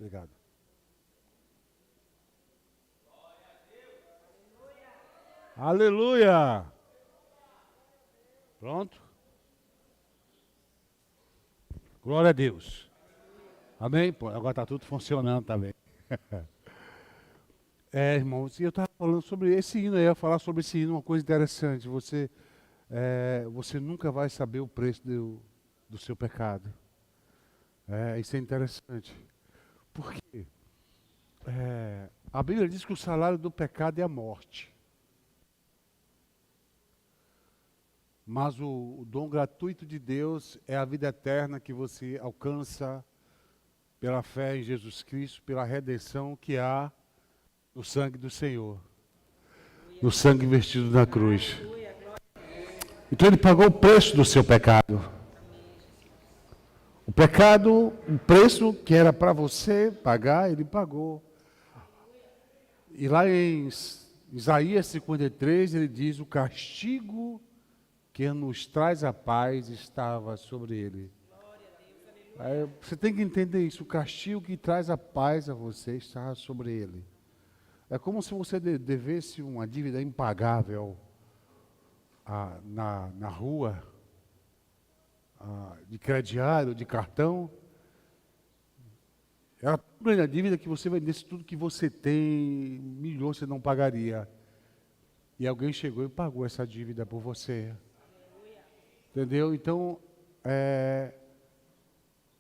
Obrigado. Aleluia! Pronto? Glória a Deus. Amém? Pô, agora está tudo funcionando também. Irmãos, eu estava falando sobre esse hino, eu ia falar sobre esse hino, uma coisa interessante. Você nunca vai saber o preço do seu pecado. Isso é interessante. Por quê? A Bíblia diz que o salário do pecado é a morte. Mas o dom gratuito de Deus é a vida eterna que você alcança pela fé em Jesus Cristo, pela redenção que há no sangue do Senhor, no sangue vertido na cruz. Então Ele pagou o preço do seu pecado. O pecado, o preço que era para você pagar, Ele pagou. E lá em Isaías 53, Ele diz: o castigo que nos traz a paz estava sobre Ele. Você tem que entender isso, o castigo que traz a paz a você estava sobre Ele. É como se você devesse uma dívida impagável na rua, de crediário, de cartão. Era tão grande a dívida que você vendesse tudo que você tem, milhões você não pagaria. E alguém chegou e pagou essa dívida por você. Entendeu? Então,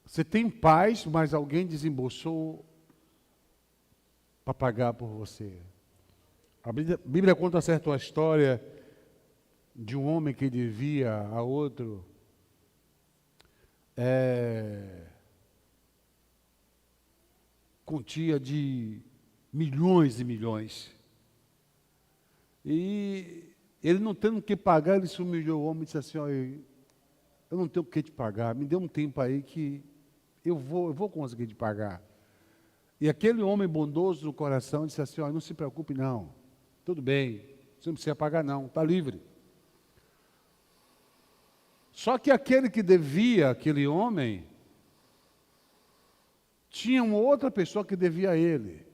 você tem paz, mas alguém desembolsou para pagar por você. A Bíblia conta certa história de um homem que devia a outro quantia de milhões e milhões. E ele não tendo o que pagar, ele se humilhou o homem e disse assim: olha, eu não tenho o que te pagar, me dê um tempo aí que eu vou conseguir te pagar. E aquele homem bondoso no coração disse assim: olha, não se preocupe não, tudo bem, você não precisa pagar não, está livre. Só que aquele que devia, aquele homem, tinha uma outra pessoa que devia a ele.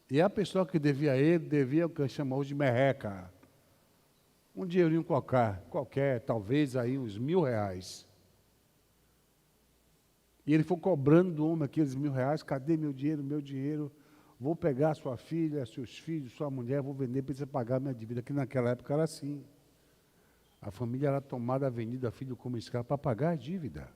E a pessoa que devia a ele, devia o que chamamos de merreca. Um dinheirinho qualquer, talvez aí uns R$1.000. E ele foi cobrando do homem aqueles R$1.000, cadê meu dinheiro? Vou pegar sua filha, seus filhos, sua mulher, vou vender para você pagar minha dívida, que naquela época era assim. A família era tomada, vendida, filho como escravo, para pagar a dívida.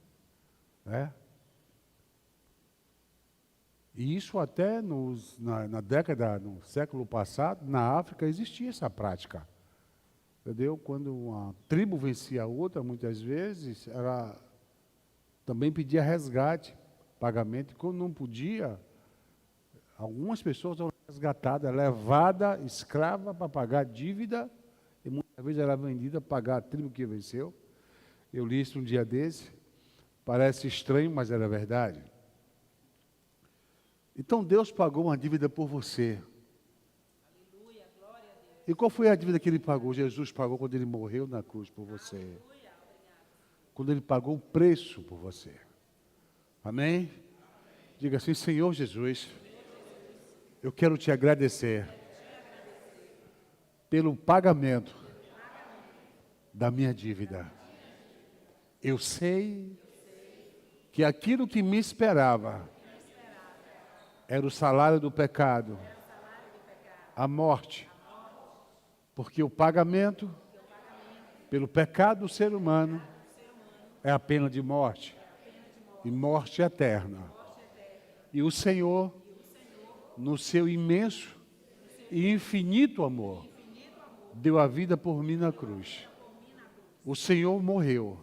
E isso até na década, no século passado, na África, existia essa prática. Entendeu? Quando uma tribo vencia a outra, muitas vezes, ela também pedia resgate, pagamento, e quando não podia, algumas pessoas eram resgatadas, levadas, escrava para pagar a dívida, e muitas vezes era vendida para pagar a tribo que venceu. Eu li isso um dia desse, parece estranho, mas era verdade. Então Deus pagou uma dívida por você. Aleluia, glória a Deus. E qual foi a dívida que Ele pagou? Jesus pagou quando Ele morreu na cruz por você. Aleluia, Quando Ele pagou o preço por você. Amém? Diga assim: Senhor Jesus, eu quero te agradecer pelo pagamento da minha dívida. Eu sei que aquilo que me esperava era o salário do pecado, a morte, porque o pagamento pelo pecado do ser humano é a pena de morte, e morte eterna. E o Senhor, no seu imenso e infinito amor, deu a vida por mim na cruz. O Senhor morreu.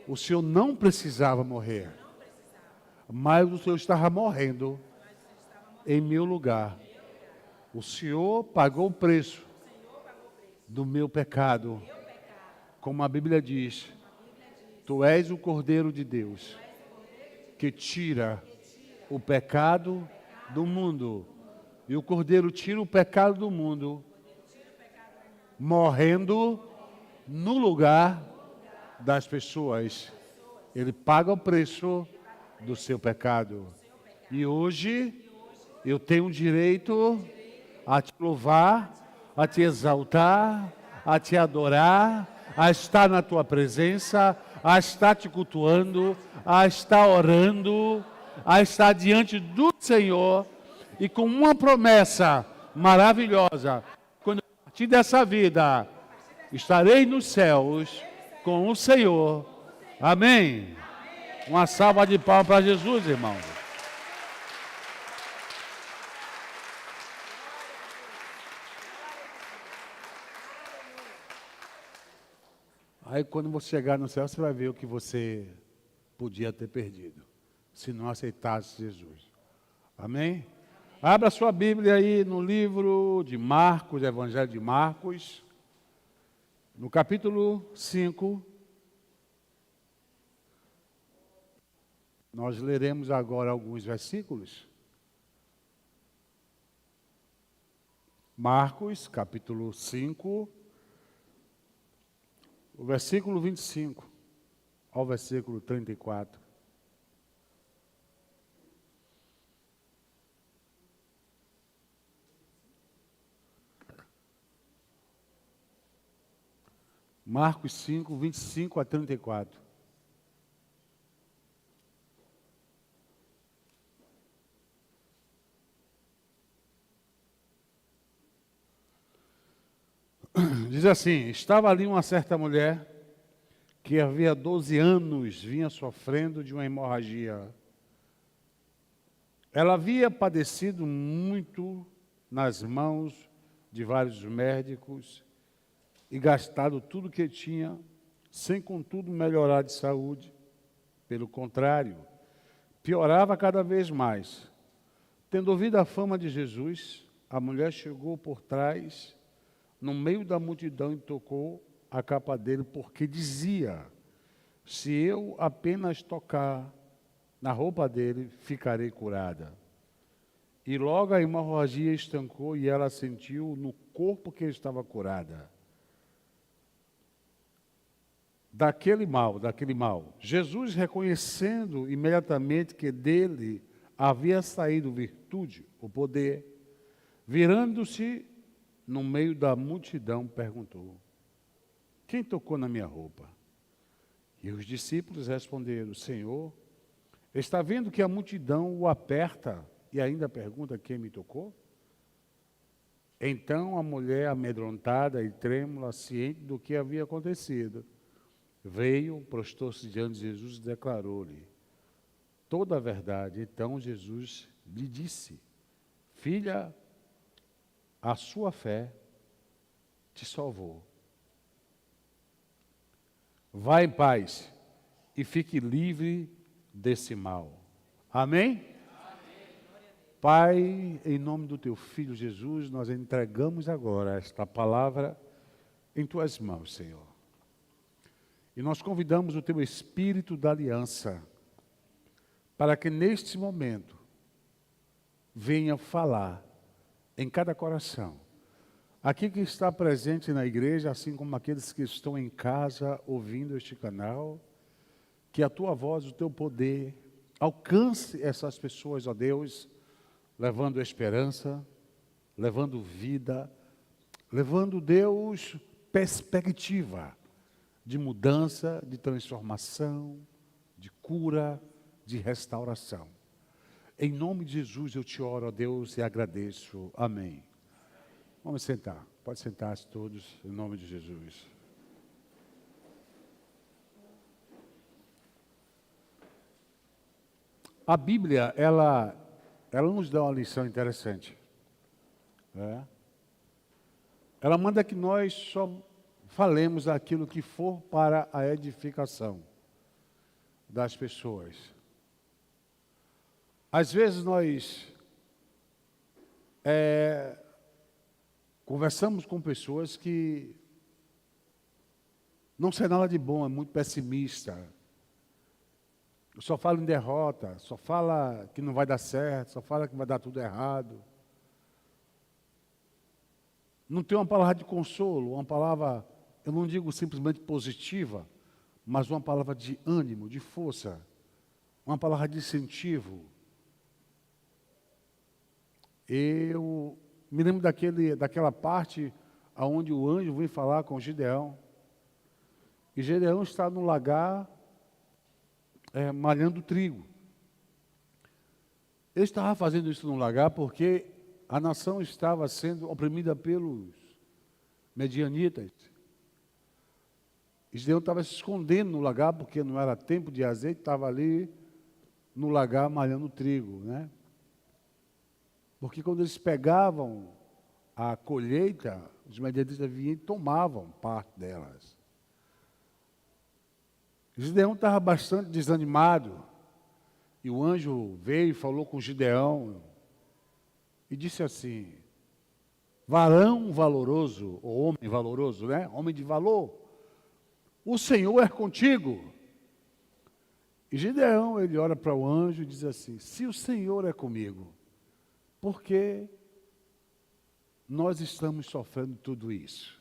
O Senhor não precisava morrer, mas o Senhor estava morrendo em meu lugar. O Senhor pagou o preço do meu pecado. Como a Bíblia diz, Tu és o Cordeiro de Deus, que tira o pecado do mundo. E o Cordeiro tira o pecado do mundo, morrendo no lugar das pessoas. Ele paga o preço do seu pecado. E hoje eu tenho direito a te louvar, a te exaltar, a te adorar, a estar na tua presença, a estar te cultuando, a estar orando, a estar diante do Senhor e com uma promessa maravilhosa. Quando eu partir dessa vida, estarei nos céus com o Senhor. Amém. Uma salva de palmas para Jesus, irmão. Aí quando você chegar no céu, você vai ver o que você podia ter perdido, se não aceitasse Jesus. Amém? Abra sua Bíblia aí no livro de Marcos, Evangelho de Marcos, no capítulo 5. Nós leremos agora alguns versículos. Marcos, capítulo 5, o versículo 25 ao versículo 34. Marcos 5, 25 a 34. Diz assim: estava ali uma certa mulher que havia 12 anos vinha sofrendo de uma hemorragia. Ela havia padecido muito nas mãos de vários médicos e gastado tudo que tinha, sem contudo melhorar de saúde. Pelo contrário, piorava cada vez mais. Tendo ouvido a fama de Jesus, a mulher chegou por trás, no meio da multidão, e tocou a capa dele, porque dizia: se eu apenas tocar na roupa dele, ficarei curada. E logo a hemorragia estancou e ela sentiu no corpo que estava curada. Daquele mal. Jesus, reconhecendo imediatamente que dele havia saído virtude, o poder, virando-se no meio da multidão, perguntou: quem tocou na minha roupa? E os discípulos responderam: Senhor, está vendo que a multidão o aperta e ainda pergunta quem me tocou? Então a mulher, amedrontada e trêmula, ciente do que havia acontecido, veio, prostou-se diante de Jesus e declarou-lhe toda a verdade. Então Jesus lhe disse: filha, a sua fé te salvou. Vá em paz e fique livre desse mal. Amém? Pai, em nome do teu Filho Jesus, nós entregamos agora esta palavra em tuas mãos, Senhor. E nós convidamos o teu Espírito da aliança para que neste momento venha falar em cada coração. Aqui que está presente na igreja, assim como aqueles que estão em casa ouvindo este canal, que a tua voz, o teu poder alcance essas pessoas, ó Deus, levando esperança, levando vida, levando, Deus, perspectiva de mudança, de transformação, de cura, de restauração. Em nome de Jesus eu te oro, ó Deus, e agradeço. Amém. Vamos sentar. Pode sentar-se todos, em nome de Jesus. A Bíblia, ela nos dá uma lição interessante. Ela manda que nós só falemos aquilo que for para a edificação das pessoas. Às vezes nós conversamos com pessoas que não sei nada de bom, é muito pessimista. Só fala em derrota, só fala que não vai dar certo, só fala que vai dar tudo errado. Não tem uma palavra de consolo, uma palavra, eu não digo simplesmente positiva, mas uma palavra de ânimo, de força, uma palavra de incentivo. Eu me lembro daquela parte onde o anjo vem falar com Gideão. E Gideão está no lagar, malhando trigo. Ele estava fazendo isso no lagar porque a nação estava sendo oprimida pelos medianitas. E Gideão estava se escondendo no lagar, porque não era tempo de azeite, estava ali no lagar malhando trigo, né? Porque quando eles pegavam a colheita, os medianitas vinham e tomavam parte delas. Gideão estava bastante desanimado, e o anjo veio e falou com Gideão, e disse assim: varão valoroso, ou homem valoroso, né? Homem de valor, o Senhor é contigo. E Gideão, ele olha para o anjo e diz assim: se o Senhor é comigo, por que nós estamos sofrendo tudo isso?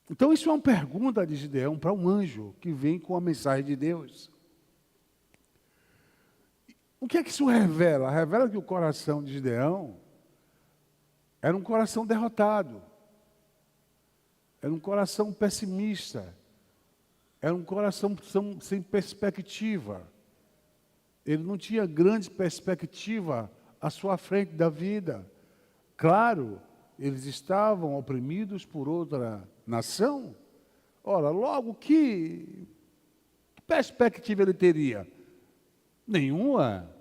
Então isso é uma pergunta de Gideão para um anjo que vem com a mensagem de Deus. O que é que isso revela? Revela que o coração de Gideão era um coração derrotado, era um coração pessimista, era um coração sem perspectiva. Ele não tinha grande perspectiva à sua frente da vida. Claro, eles estavam oprimidos por outra nação. Ora, logo que perspectiva ele teria? Nenhuma.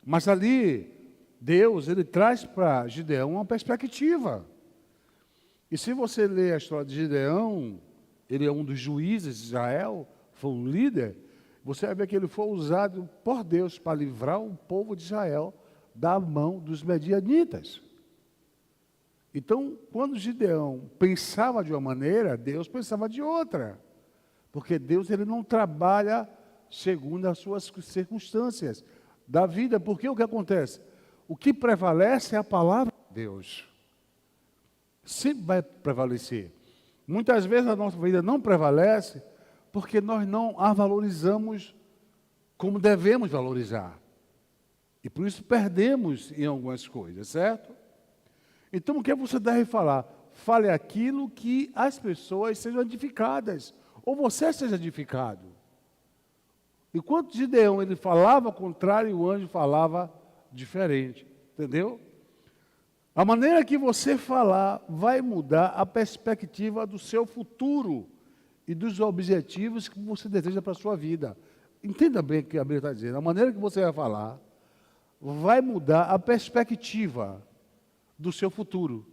Mas ali, Deus, ele traz para Gideão uma perspectiva. E se você ler a história de Gideão, ele é um dos juízes de Israel, foi um líder, você vai ver que ele foi usado por Deus para livrar o povo de Israel da mão dos medianitas. Então, quando Gideão pensava de uma maneira, Deus pensava de outra. Porque Deus, ele não trabalha segundo as suas circunstâncias da vida. Porque o que acontece? O que prevalece é a palavra de Deus. Sempre vai prevalecer. Muitas vezes a nossa vida não prevalece porque nós não a valorizamos como devemos valorizar. E por isso perdemos em algumas coisas, certo? Então o que você deve falar? Fale aquilo que as pessoas sejam edificadas, ou você seja edificado. Enquanto Gideão ele falava contrário, o anjo falava diferente, entendeu? A maneira que você falar vai mudar a perspectiva do seu futuro e dos objetivos que você deseja para a sua vida. Entenda bem o que a Bíblia está dizendo. A maneira que você vai falar vai mudar a perspectiva do seu futuro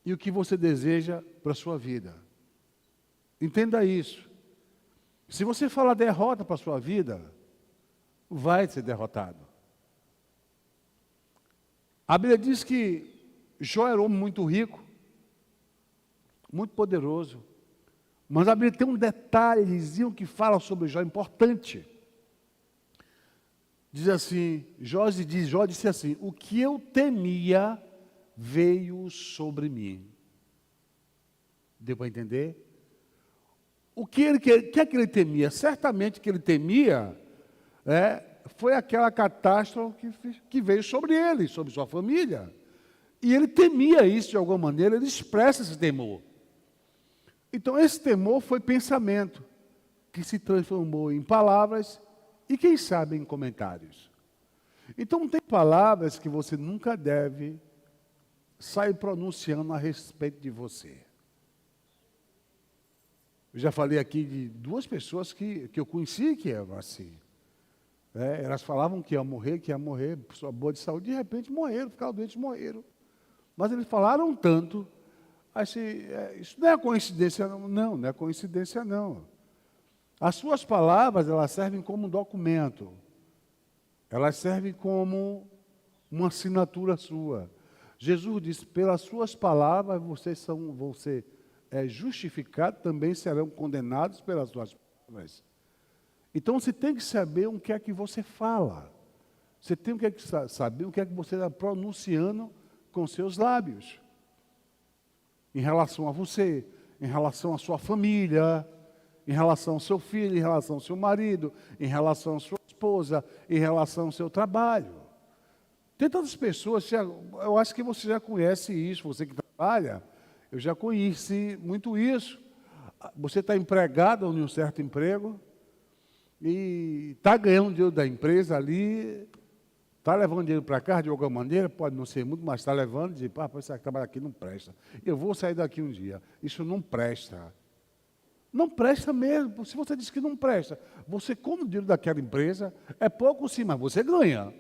e o que você deseja para a sua vida. Entenda isso. Se você falar derrota para a sua vida, vai ser derrotado. A Bíblia diz que Jó era um homem muito rico, muito poderoso, mas a Bíblia tem um detalhezinho que fala sobre Jó importante. Diz assim, Jó disse assim: o que eu temia veio sobre mim. Deu para entender? O que é que ele temia? Certamente que ele temia foi aquela catástrofe que veio sobre ele, sobre sua família. E ele temia isso de alguma maneira, ele expressa esse temor. Então esse temor foi pensamento, que se transformou em palavras e quem sabe em comentários. Então tem palavras que você nunca deve sair pronunciando a respeito de você. Eu já falei aqui de duas pessoas que eu conheci que eram assim. Elas falavam que ia morrer, pessoa boa de saúde, de repente morreram, ficaram doentes, morreram. Mas eles falaram tanto, assim, isso não é coincidência, não é coincidência, não. As suas palavras, elas servem como um documento, elas servem como uma assinatura sua. Jesus disse: pelas suas palavras vão ser justificados, também serão condenados pelas suas palavras. Então você tem que saber o que é que você fala. Você tem que saber o que é que você está pronunciando com seus lábios. Em relação a você, em relação à sua família, em relação ao seu filho, em relação ao seu marido, em relação à sua esposa, em relação ao seu trabalho. Tem tantas pessoas, eu acho que você já conhece isso, você que trabalha, eu já conheci muito isso. Você está empregado em um certo emprego e está ganhando dinheiro da empresa ali, está levando dinheiro para cá de alguma maneira, pode não ser muito, mas está levando, de você que trabalha aqui não presta. Eu vou sair daqui um dia. Isso não presta. Não presta mesmo. Se você diz que não presta, você come o dinheiro daquela empresa, é pouco sim, mas você ganha.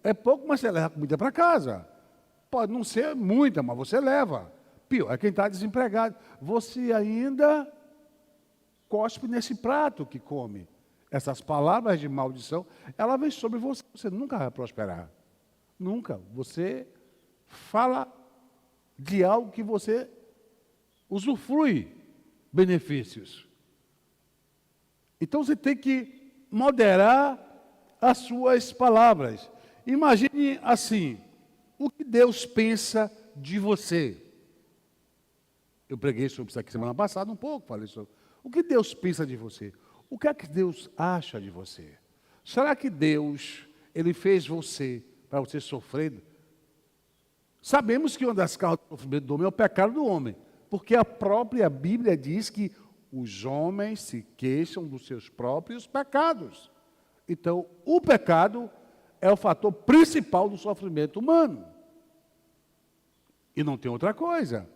É pouco, mas você leva comida para casa. Pode não ser muita, mas você leva. Pior é quem está desempregado. Você ainda cospe nesse prato que come. Essas palavras de maldição, ela vem sobre você. Você nunca vai prosperar. Nunca. Você fala de algo que você usufrui benefícios. Então você tem que moderar as suas palavras. Imagine assim, o que Deus pensa de você. Eu preguei sobre isso aqui semana passada um pouco, falei sobre o que Deus pensa de você. O que é que Deus acha de você? Será que Deus, Ele fez você para você sofrer? Sabemos que uma das causas do sofrimento do homem é o pecado do homem, porque a própria Bíblia diz que os homens se queixam dos seus próprios pecados. Então, o pecado é o fator principal do sofrimento humano. E não tem outra coisa.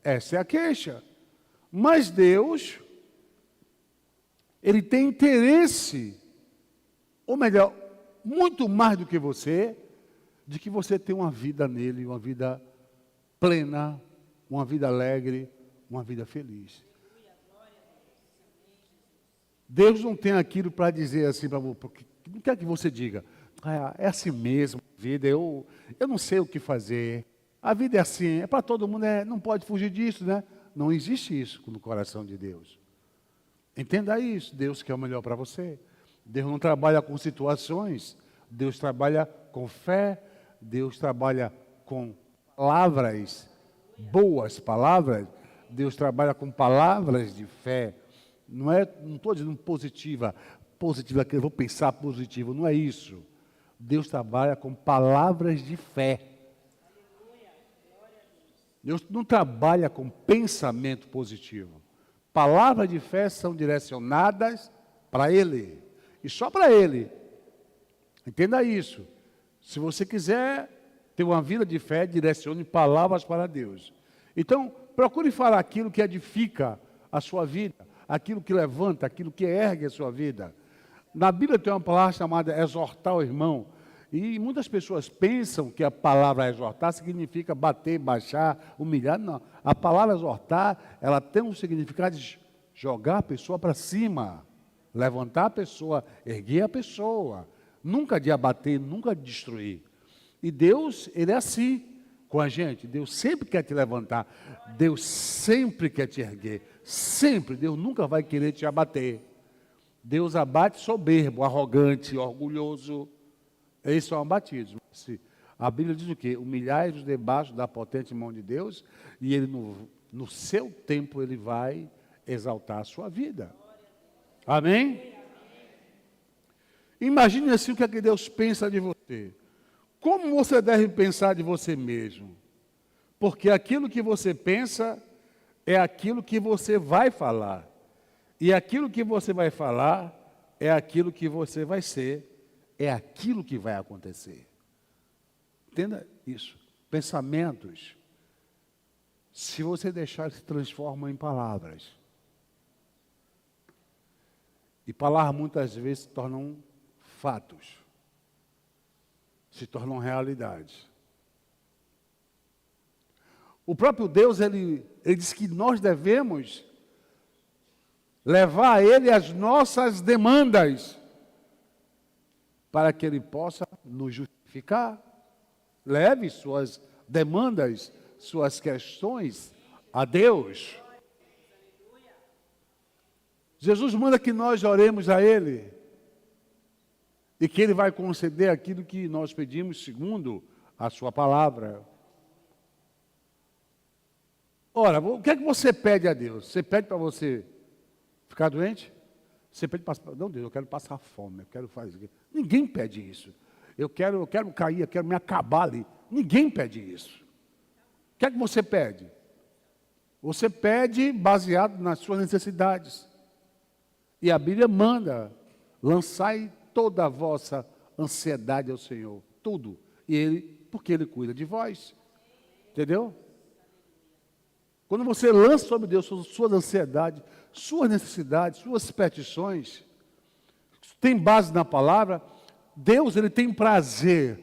Essa é a queixa. Mas Deus, Ele tem interesse, ou melhor, muito mais do que você, de que você tenha uma vida nele, uma vida plena, uma vida alegre, uma vida feliz. Deus não tem aquilo para dizer assim para você, porque não quer que você diga, é assim mesmo, a vida, eu não sei o que fazer. A vida é assim, é para todo mundo, não pode fugir disso, né? Não existe isso no coração de Deus. Entenda isso, Deus quer o melhor para você. Deus não trabalha com situações, Deus trabalha com fé, Deus trabalha com palavras, boas palavras, Deus trabalha com palavras de fé. Não estou dizendo positiva que eu vou pensar positivo, não é isso. Deus trabalha com palavras de fé. Deus não trabalha com pensamento positivo. Palavras de fé são direcionadas para Ele. E só para Ele. Entenda isso. Se você quiser ter uma vida de fé, direcione palavras para Deus. Então, procure falar aquilo que edifica a sua vida, aquilo que levanta, aquilo que ergue a sua vida. Na Bíblia tem uma palavra chamada exortar o irmão. E muitas pessoas pensam que a palavra exortar significa bater, baixar, humilhar. Não. A palavra exortar, ela tem um significado de jogar a pessoa para cima, levantar a pessoa, erguer a pessoa. Nunca de abater, nunca de destruir. E Deus, Ele é assim com a gente. Deus sempre quer te levantar. Deus sempre quer te erguer. Sempre. Deus nunca vai querer te abater. Deus abate soberbo, arrogante, orgulhoso. Eles são abatidos. A Bíblia diz o quê? Humilhai-vos debaixo da potente mão de Deus, e Ele, no seu tempo, Ele vai exaltar a sua vida. Amém? Imagine assim o que é que Deus pensa de você. Como você deve pensar de você mesmo? Porque aquilo que você pensa é aquilo que você vai falar. E aquilo que você vai falar é aquilo que você vai ser. É aquilo que vai acontecer. Entenda isso. Pensamentos, se você deixar, se transformam em palavras. E palavras muitas vezes se tornam fatos. Se tornam realidades. O próprio Deus, ele diz que nós devemos levar a Ele as nossas demandas, para que Ele possa nos justificar. Leve suas demandas, suas questões a Deus. Jesus manda que nós oremos a Ele, e que Ele vai conceder aquilo que nós pedimos segundo a sua palavra. Ora, o que é que você pede a Deus? Você pede para você ficar doente? Você pede para... Não, Deus, eu quero passar fome, eu quero fazer... Ninguém pede isso. eu quero cair, eu quero me acabar ali. Ninguém pede isso. O que é que você pede? Você pede baseado nas suas necessidades. E a Bíblia manda, lançai toda a vossa ansiedade ao Senhor, tudo. Porque Ele cuida de vós. Entendeu? Quando você lança sobre Deus suas ansiedades, suas necessidades, suas petições, tem base na palavra, Deus Ele tem prazer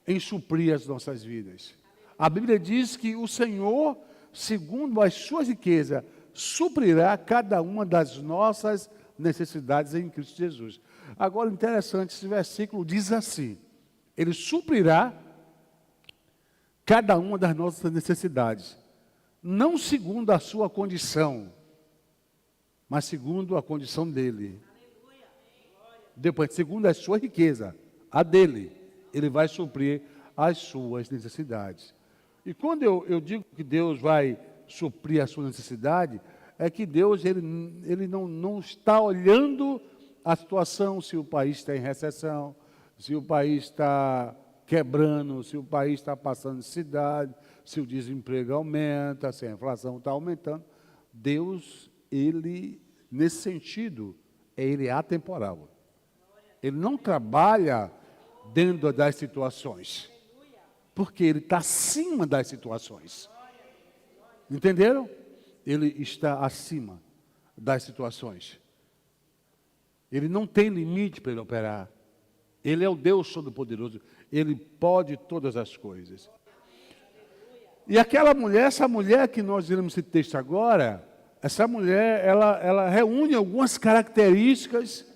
em suprir as nossas vidas. A Bíblia diz que o Senhor, segundo as suas riquezas, suprirá cada uma das nossas necessidades em Cristo Jesus. Agora, interessante, esse versículo diz assim, Ele suprirá cada uma das nossas necessidades, não segundo a sua condição, mas segundo a condição dele. Depois, segundo a sua riqueza, a dele, Ele vai suprir as suas necessidades. E quando eu digo que Deus vai suprir a sua necessidade, é que Deus ele não está olhando a situação, se o país está em recessão, se o país está quebrando, se o país está passando necessidade, se o desemprego aumenta, se a inflação está aumentando. Deus, Ele, nesse sentido, Ele é atemporal. Ele não trabalha dentro das situações, porque Ele está acima das situações. Entenderam? Ele está acima das situações. Ele não tem limite para Ele operar. Ele é o Deus Todo-Poderoso. Ele pode todas as coisas. E aquela mulher, essa mulher que nós lemos esse texto agora, essa mulher, ela reúne algumas características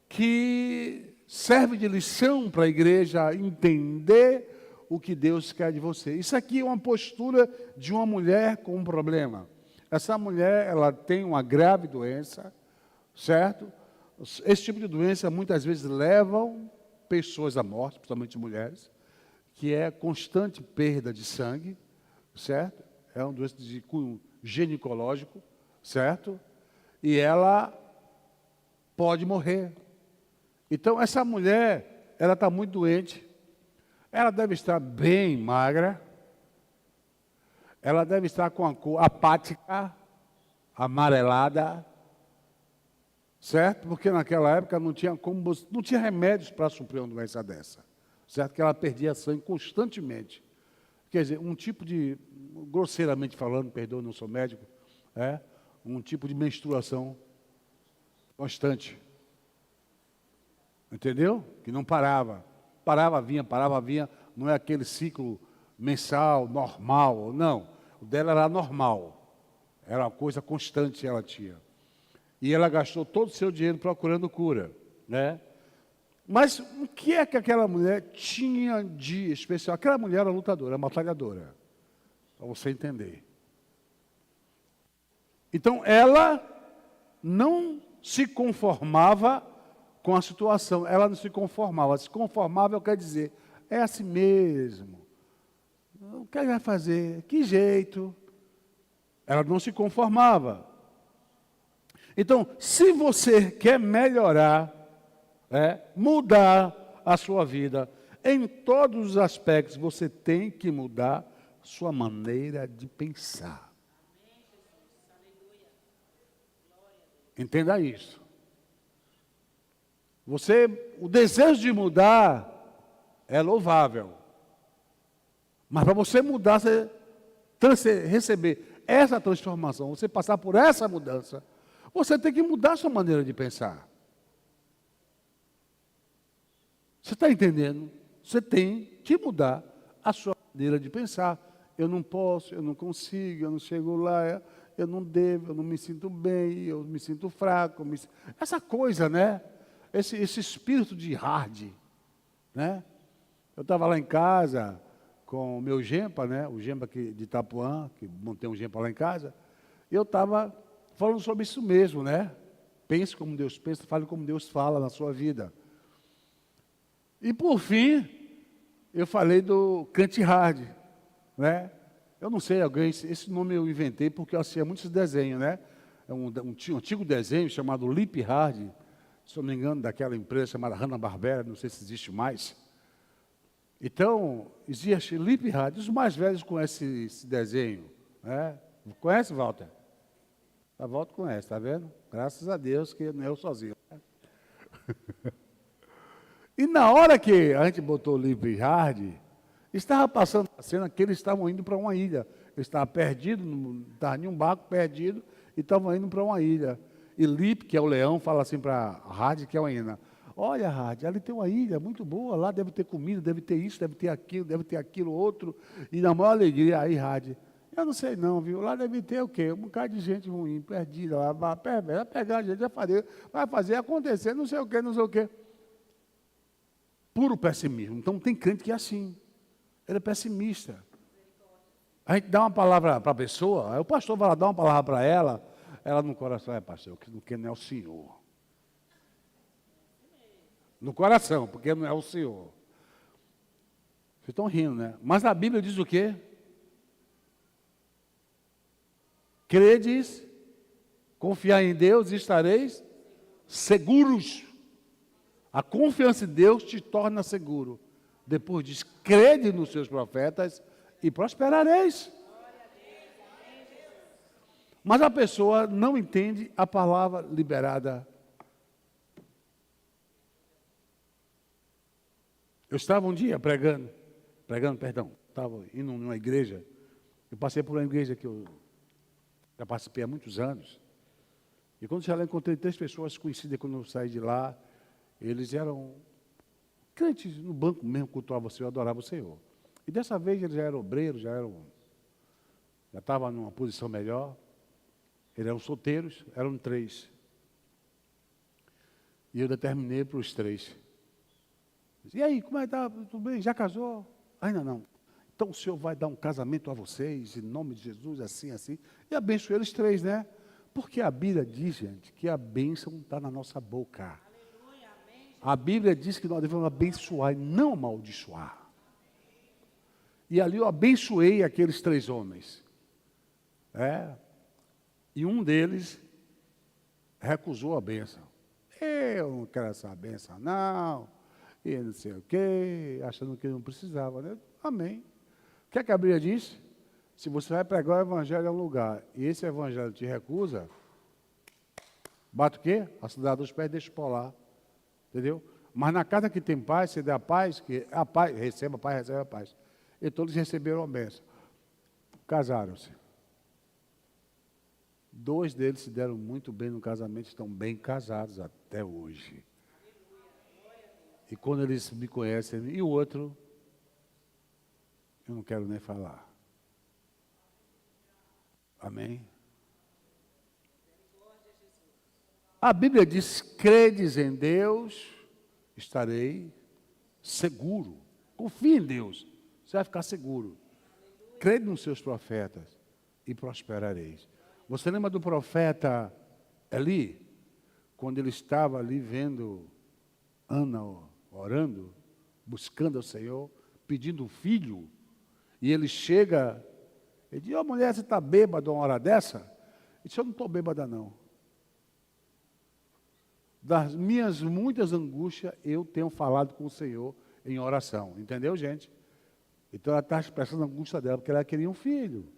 que servem de lição para a igreja entender o que Deus quer de você. Isso aqui é uma postura de uma mulher com um problema. Essa mulher, ela tem uma grave doença, certo? Esse tipo de doença muitas vezes levam pessoas à morte, principalmente mulheres, que é constante perda de sangue, certo? É uma doença de cunho ginecológico, certo? E ela pode morrer. Então, essa mulher, ela está muito doente, ela deve estar bem magra, ela deve estar com a cor apática, amarelada, certo? Porque naquela época não tinha remédios para suprir uma doença dessa, certo? Que ela perdia sangue constantemente. Quer dizer, um tipo de, grosseiramente falando, perdoe, não sou médico, um tipo de menstruação constante. Entendeu? Que não parava. Parava, vinha, não é aquele ciclo mensal, normal, não. O dela era normal. Era uma coisa constante que ela tinha. E ela gastou todo o seu dinheiro procurando cura, né? Mas o que é que aquela mulher tinha de especial? Aquela mulher era lutadora, batalhadora, para você entender. Então, ela não se conformava com a situação, ela não se conformava. Se conformava, eu quero dizer, é assim mesmo. O que ela vai fazer? Que jeito? Ela não se conformava. Então, se você quer melhorar, mudar a sua vida, em todos os aspectos, você tem que mudar sua maneira de pensar. Entenda isso. O desejo de mudar é louvável. Mas para você mudar, você receber essa transformação, você passar por essa mudança, você tem que mudar a sua maneira de pensar. Você está entendendo? Você tem que mudar a sua maneira de pensar. Eu não posso, eu não consigo, eu não chego lá, eu não devo, eu não me sinto bem, eu me sinto fraco. Essa coisa, né? Esse espírito de hard, né? Eu estava lá em casa com o meu genpa, né? O genpa aqui de Itapuã, que montei um genpa lá em casa, e eu estava falando sobre isso mesmo, né? Pense como Deus pensa, fale como Deus fala na sua vida. E por fim, eu falei do Cante Hard, né? Eu não sei, esse nome eu inventei porque eu assistia muitos desenhos, né? É um antigo desenho chamado Lip Hard, se não me engano, daquela empresa chamada Hanna-Barbera, não sei se existe mais. Então, existe Lip Rádio. Os mais velhos conhecem esse desenho. Né? Conhece, Walter? A Walter conhece, está vendo? Graças a Deus que não é eu sozinho. E na hora que a gente botou o Lip Hard, estava passando a cena que eles estavam indo para uma ilha. Eles estavam perdidos, estavam em um barco perdido e estavam indo para uma ilha. E Lip, que é o leão, fala assim para a Hard, que é uma hiena: olha, Hard, ali tem uma ilha muito boa, lá deve ter comida, deve ter isso, deve ter aquilo outro. E na maior alegria, aí Hard: eu não sei não, viu? Lá deve ter o quê? Um bocado de gente ruim, perdida, vai pegar a gente, vai fazer acontecer, não sei o quê, não sei o quê. Puro pessimismo. Então tem crente que é assim. Ele é pessimista. A gente dá uma palavra para a pessoa, aí o pastor vai lá dar uma palavra para ela no coração: pastor, o que não é o Senhor. No coração, porque não é o Senhor. Vocês estão rindo, né? Mas a Bíblia diz o quê? Credes, confiar em Deus e estareis seguros. A confiança em Deus te torna seguro. Depois diz: crede nos seus profetas e prosperareis. Mas a pessoa não entende a palavra liberada. Eu estava um dia pregando, estava indo numa igreja. Eu passei por uma igreja que eu já participei há muitos anos. E quando cheguei lá, encontrei 3 pessoas conhecidas. Quando eu saí de lá, eles eram crentes no banco mesmo, cultuavam o Senhor, adoravam o Senhor. E dessa vez eles já eram obreiros, já estavam numa posição melhor. Eles eram solteiros, eram 3. E eu determinei para os 3. E aí, como é que está? Tudo bem? Já casou? Ainda não. Então o Senhor vai dar um casamento a vocês, em nome de Jesus, assim, assim. E abençoei eles 3, né? Porque a Bíblia diz, gente, que a bênção está na nossa boca. A Bíblia diz que nós devemos abençoar e não amaldiçoar. E ali eu abençoei aqueles 3 homens. E um deles recusou a bênção. Eu não quero essa bênção, não. E não sei o quê, achando que não precisava, né? Amém. O que a Bíblia diz? Se você vai pregar o evangelho a um lugar e esse evangelho te recusa, bate o quê? A cidade dos pés deixa por lá. Entendeu? Mas na casa que tem paz, você dá a paz, que a paz, receba a paz. E todos receberam a bênção. Casaram-se. 2 deles se deram muito bem no casamento, estão bem casados até hoje. E quando eles me conhecem, e o outro, eu não quero nem falar. Amém? A Bíblia diz: credes em Deus, estarei seguro. Confie em Deus, você vai ficar seguro. Crede nos seus profetas e prosperareis. Você lembra do profeta Eli? Quando ele estava ali vendo Ana orando, buscando ao Senhor, pedindo um filho, e ele chega, ele diz: ô mulher, você está bêbada uma hora dessa? Ele disse: eu não estou bêbada não. Das minhas muitas angústias, eu tenho falado com o Senhor em oração. Entendeu, gente? Então ela estava expressando a angústia dela, porque ela queria um filho.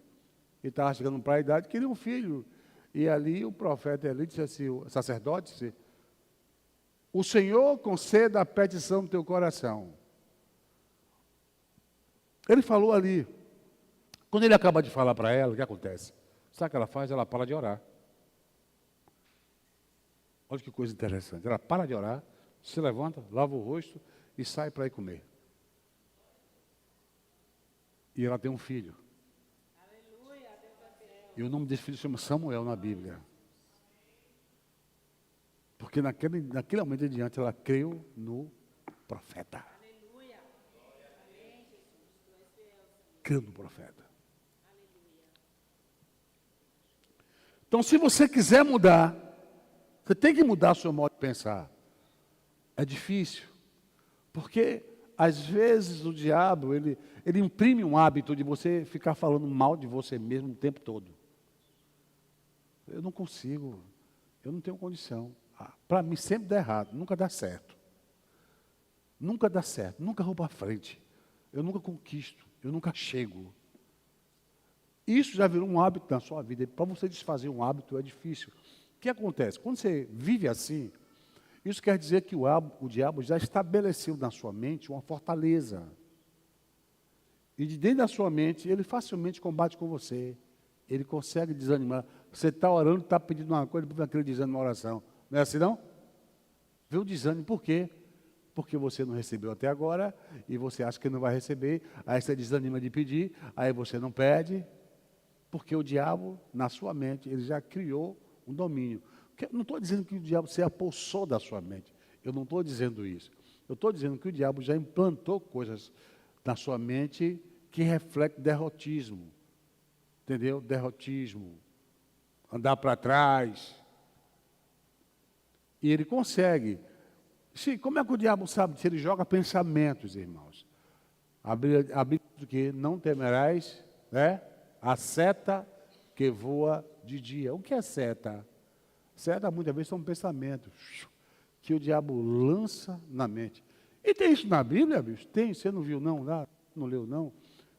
E estava chegando para a idade, queria um filho. E ali o profeta Eli disse assim, o sacerdote disse: o Senhor conceda a petição do teu coração. Ele falou ali. Quando ele acaba de falar para ela, o que acontece? Sabe o que ela faz? Ela para de orar. Olha que coisa interessante. Ela para de orar, se levanta, lava o rosto e sai para ir comer. E ela tem um filho. E o nome desse filho se chama Samuel na Bíblia. Porque naquele momento em diante ela creu no profeta. Creu no profeta. Então, se você quiser mudar, você tem que mudar o seu modo de pensar. É difícil. Porque, às vezes, o diabo, ele imprime um hábito de você ficar falando mal de você mesmo o tempo todo. Eu não consigo, eu não tenho condição. Para mim sempre dá errado, nunca dá certo. Nunca dá certo, nunca vou para frente. Eu nunca conquisto, eu nunca chego. Isso já virou um hábito na sua vida. Para você desfazer um hábito é difícil. O que acontece? Quando você vive assim, isso quer dizer que o diabo já estabeleceu na sua mente uma fortaleza. E de dentro da sua mente, ele facilmente combate com você. Ele consegue desanimar. Você está orando, está pedindo uma coisa, depois aquele desânimo na oração. Não é assim, não? Vê o desânimo, por quê? Porque você não recebeu até agora, e você acha que não vai receber, aí você desanima de pedir, aí você não pede, porque o diabo, na sua mente, ele já criou um domínio. Não estou dizendo que o diabo se apossou da sua mente, eu não estou dizendo isso. Eu estou dizendo que o diabo já implantou coisas na sua mente que refletem derrotismo. Entendeu? Derrotismo. Andar para trás. E ele consegue. Como é que o diabo sabe disso? Ele joga pensamentos, irmãos. A Bíblia diz que não temerás, né? A seta que voa de dia. O que é seta? Seta muitas vezes são pensamentos que o diabo lança na mente. E tem isso na Bíblia, bicho? Tem, você não viu não lá? Não leu não?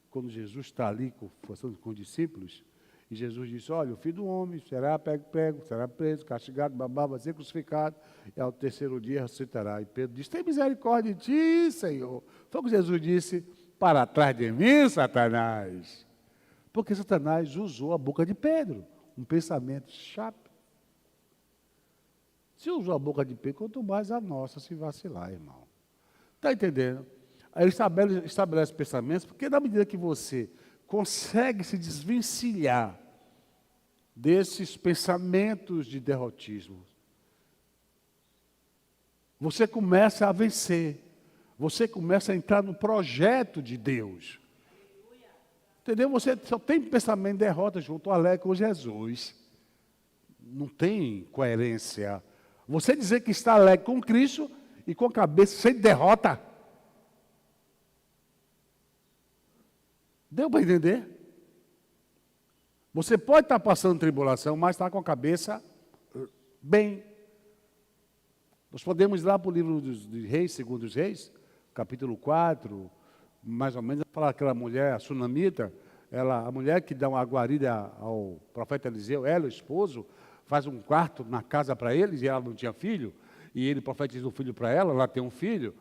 Quando Jesus está ali conversando com os discípulos, e Jesus disse, olha, o Filho do Homem será prego, será preso, castigado, babá, vai ser crucificado, e ao terceiro dia ressuscitará. E Pedro disse, tem misericórdia de ti, Senhor. Foi o que Jesus disse, para trás de mim, Satanás. Porque Satanás usou a boca de Pedro, um pensamento chato. Se usou a boca de Pedro, quanto mais a nossa se vacilar, irmão. Está entendendo? Aí ele estabelece pensamentos, porque na medida que você consegue se desvencilhar desses pensamentos de derrotismo, você começa a vencer, você começa a entrar no projeto de Deus. Entendeu? Você só tem pensamento de derrota junto ao alegre com Jesus. Não tem coerência. Você dizer que está alegre com Cristo e com a cabeça sem derrota. Deu para entender? Você pode estar passando tribulação, mas está com a cabeça bem. Nós podemos ir lá para o livro dos Reis, segundo os Reis, capítulo 4, mais ou menos, falar aquela mulher, a sunamita, a mulher que dá uma guarida ao profeta Eliseu, ela, o esposo, faz um quarto na casa para eles, e ela não tinha filho, e ele profetiza um filho para ela, ela tem um filho,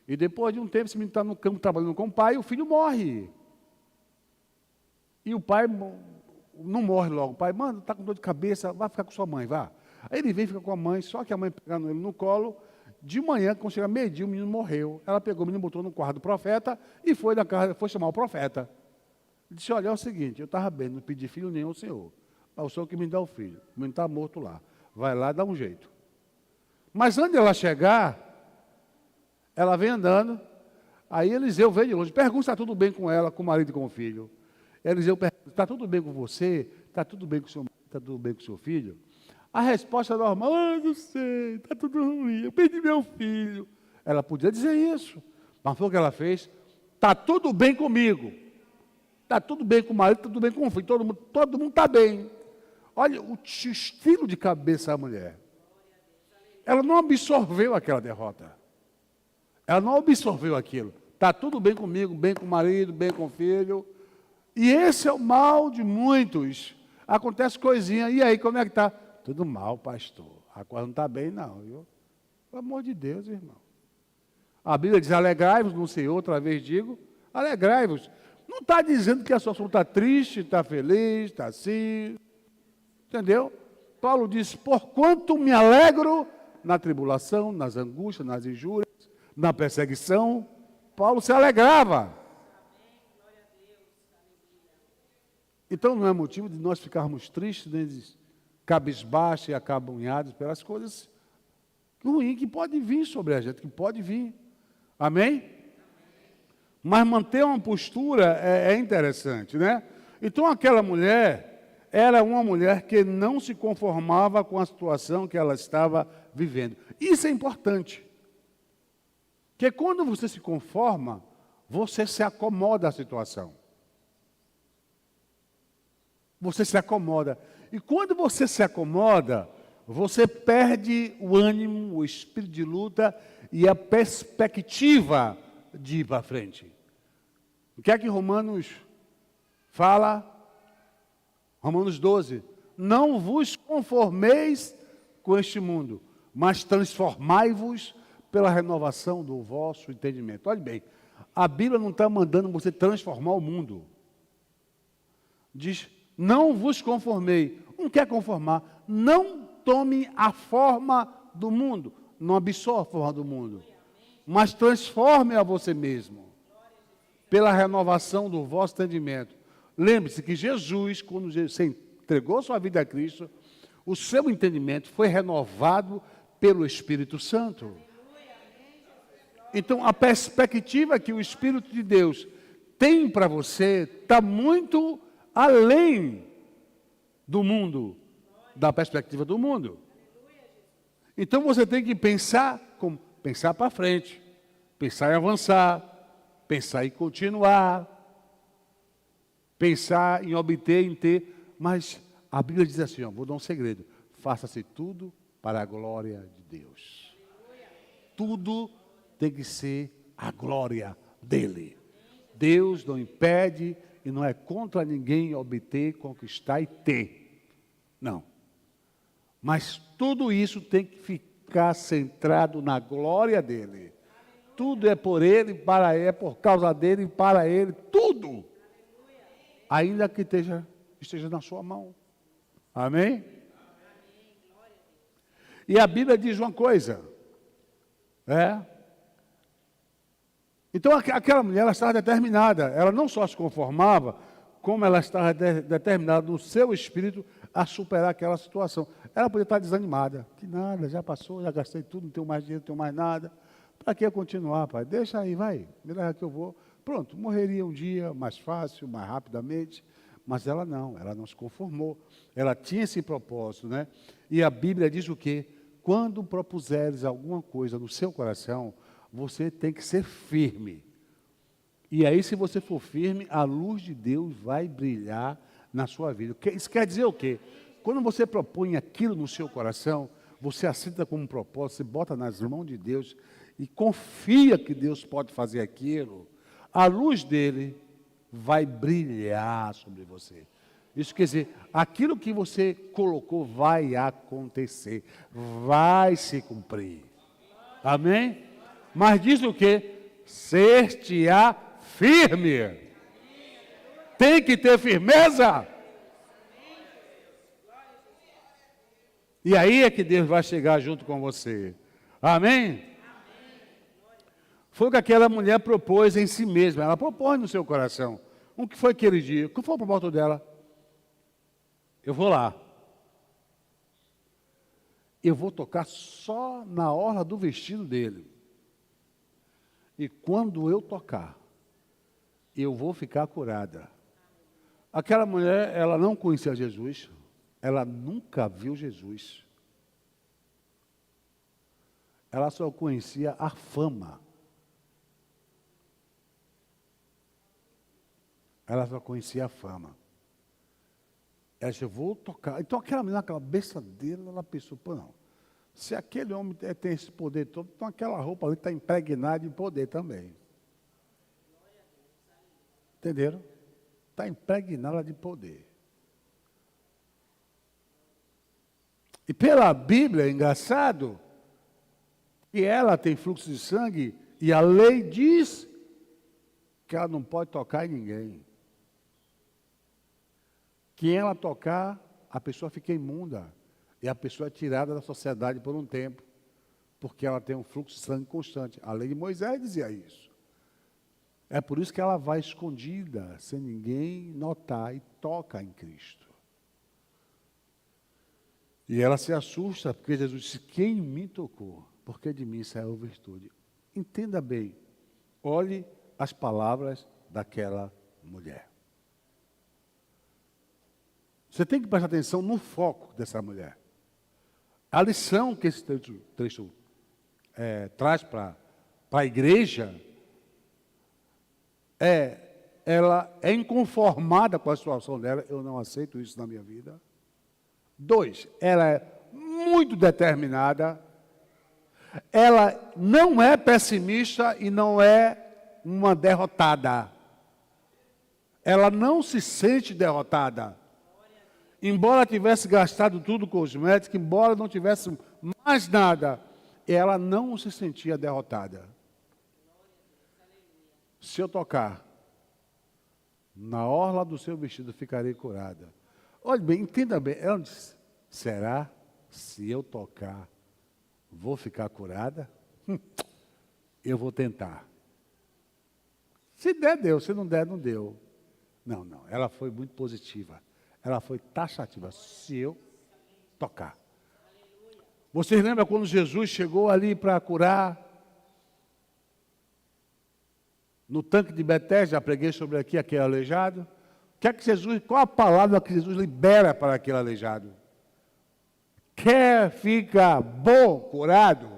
e depois de um tempo, esse menino está no campo trabalhando com o pai, e o filho morre. E o pai não morre logo. O pai, mano, está com dor de cabeça, vai ficar com sua mãe, vá. Aí ele vem ficar com a mãe, só que a mãe pegando ele no colo. De manhã, quando chega meio-dia, o menino morreu. Ela pegou o menino, botou no quarto do profeta e foi chamar o profeta. Ele disse, olha, é o seguinte, eu estava bem, não pedi filho nenhum ao Senhor. Mas o Senhor que me dá o filho. O menino está morto lá. Vai lá, dá um jeito. Mas antes de ela chegar, ela vem andando. Aí Eliseu veio de longe. Pergunta se está tudo bem com ela, com o marido e com o filho. Eliseu pergunta, está tudo bem com você? Está tudo bem com o seu marido? Está tudo bem com o seu filho? A resposta é normal, não sei, está tudo ruim, eu perdi meu filho. Ela podia dizer isso, mas foi o que ela fez. Está tudo bem comigo. Está tudo bem com o marido, está tudo bem com o filho, todo mundo está bem. Olha o estilo de cabeça da mulher. Ela não absorveu aquela derrota. Ela não absorveu aquilo. Está tudo bem comigo, bem com o marido, bem com o filho. E esse é o mal de muitos. Acontece coisinha, e aí, como é que está? Tudo mal, pastor. A coisa não está bem, não. Viu? Pelo amor de Deus, irmão. A Bíblia diz, alegrai-vos no Senhor, outra vez digo, alegrai-vos. Não está dizendo que a sua situação está triste, está feliz, está assim. Entendeu? Paulo diz, porquanto me alegro na tribulação, nas angústias, nas injúrias, na perseguição. Paulo se alegrava. Então não é motivo de nós ficarmos tristes, nem cabisbaixos e acabunhados pelas coisas ruins que podem vir sobre a gente, que pode vir. Amém? Mas manter uma postura é interessante, né? Então aquela mulher era uma mulher que não se conformava com a situação que ela estava vivendo. Isso é importante. Porque quando você se conforma, você se acomoda à situação. Você se acomoda. E quando você se acomoda, você perde o ânimo, o espírito de luta e a perspectiva de ir para frente. O que é que Romanos fala? Romanos 12. Não vos conformeis com este mundo, mas transformai-vos pela renovação do vosso entendimento. Olhe bem, a Bíblia não está mandando você transformar o mundo. Diz, não vos conformei. Não quer conformar. Não tome a forma do mundo. Não absorva a forma do mundo. Mas transforme a você mesmo. Pela renovação do vosso entendimento. Lembre-se que Jesus, quando você entregou sua vida a Cristo, o seu entendimento foi renovado pelo Espírito Santo. Então, a perspectiva que o Espírito de Deus tem para você está muito além do mundo, da perspectiva do mundo. Então, você tem que pensar para frente, pensar em avançar, pensar em continuar, pensar em obter, em ter, mas a Bíblia diz assim, vou dar um segredo, faça-se tudo para a glória de Deus. Tudo tem que ser a glória dele. Deus não impede e não é contra ninguém obter, conquistar e ter. Não. Mas tudo isso tem que ficar centrado na glória dele. Tudo é por ele, para ele, é por causa dele e para ele, tudo. Ainda que esteja na sua mão. Amém? E a Bíblia diz uma coisa. Então aquela mulher, ela estava determinada. Ela não só se conformava, como ela estava determinada no seu espírito a superar aquela situação. Ela podia estar desanimada. Que nada, já passou, já gastei tudo, não tenho mais dinheiro, não tenho mais nada. Para que continuar, pai? Deixa aí, vai. Me leva que eu vou. Pronto, morreria um dia mais fácil, mais rapidamente. Mas ela não se conformou. Ela tinha esse propósito, né? E a Bíblia diz o quê? Quando propuseres alguma coisa no seu coração, você tem que ser firme. E aí, se você for firme, a luz de Deus vai brilhar na sua vida. Isso quer dizer o quê? Quando você propõe aquilo no seu coração, você aceita como um propósito, você bota nas mãos de Deus e confia que Deus pode fazer aquilo, a luz dele vai brilhar sobre você. Isso quer dizer, aquilo que você colocou vai acontecer, vai se cumprir. Amém? Mas diz o quê? Ser-te-á firme. Tem que ter firmeza. E aí é que Deus vai chegar junto com você. Amém? Foi o que aquela mulher propôs em si mesma. Ela propôs no seu coração. O que foi aquele dia? O que foi o propósito dela? Eu vou lá. Eu vou tocar só na orla do vestido dele. E quando eu tocar, eu vou ficar curada. Aquela mulher, ela não conhecia Jesus. Ela nunca viu Jesus. Ela só conhecia a fama. Ela só conhecia a fama. Ela disse, eu vou tocar. Então aquela menina, na cabeça dele, ela pensou, pô, não. Se aquele homem tem esse poder todo, então aquela roupa ali está impregnada de poder também. Entenderam? Está impregnada de poder. E pela Bíblia, é engraçado, que ela tem fluxo de sangue e a lei diz que ela não pode tocar em ninguém. Quem ela tocar, a pessoa fica imunda. E a pessoa é tirada da sociedade por um tempo. Porque ela tem um fluxo de sangue constante. A lei de Moisés dizia isso. É por isso que ela vai escondida, sem ninguém notar, e toca em Cristo. E ela se assusta, porque Jesus disse, quem me tocou? Porque de mim saiu virtude. Entenda bem, olhe as palavras daquela mulher. Você tem que prestar atenção no foco dessa mulher. A lição que esse texto traz para a igreja ela é inconformada com a situação dela. Eu não aceito isso na minha vida. 2, ela é muito determinada. Ela não é pessimista e não é uma derrotada. Ela não se sente derrotada. Embora tivesse gastado tudo com os médicos, embora não tivesse mais nada, ela não se sentia derrotada. Se eu tocar na orla do seu vestido, ficarei curada. Olha bem, entenda bem. Ela disse, será se eu tocar, vou ficar curada? Eu vou tentar. Se der, deu. Se não der, não deu. Não. Ela foi muito positiva. Ela foi taxativa. Se eu tocar. Vocês lembram quando Jesus chegou ali para curar? No tanque de Betesda, já preguei sobre aqui aquele aleijado. Qual a palavra que Jesus libera para aquele aleijado? Quer ficar bom, curado?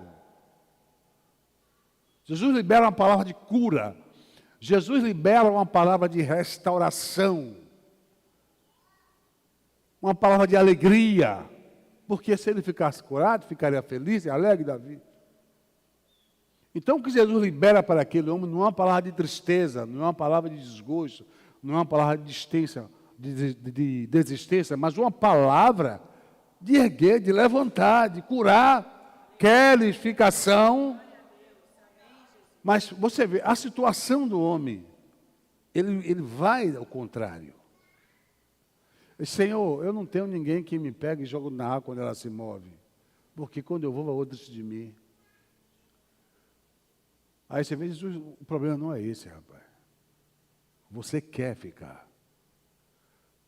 Jesus libera uma palavra de cura. Jesus libera uma palavra de restauração. Uma palavra de alegria. Porque se ele ficasse curado, ficaria feliz e alegre da vida. Então o que Jesus libera para aquele homem não é uma palavra de tristeza, não é uma palavra de desgosto, não é uma palavra de desistência, mas uma palavra de erguer, de levantar, de curar, qualificação. Mas você vê, a situação do homem, ele vai ao contrário. Senhor, eu não tenho ninguém que me pegue e jogue na água quando ela se move, porque quando eu vou, vai outro de mim. Aí você vê, Jesus, o problema não é esse, rapaz. Você quer ficar.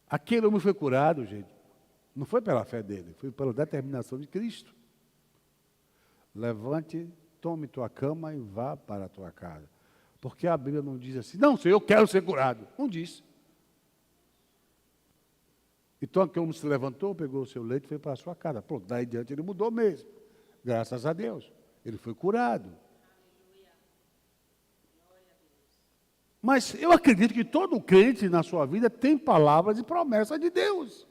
Aquele homem foi curado, gente. Não foi pela fé dele, foi pela determinação de Cristo. Levante, tome tua cama e vá para a tua casa. Porque a Bíblia não diz assim, não, Senhor, eu quero ser curado. Não diz. Então aquele homem se levantou, pegou o seu leite e foi para a sua casa. Pronto, daí em diante ele mudou mesmo. Graças a Deus. Ele foi curado. Mas eu acredito que todo crente na sua vida tem palavras e promessas de Deus.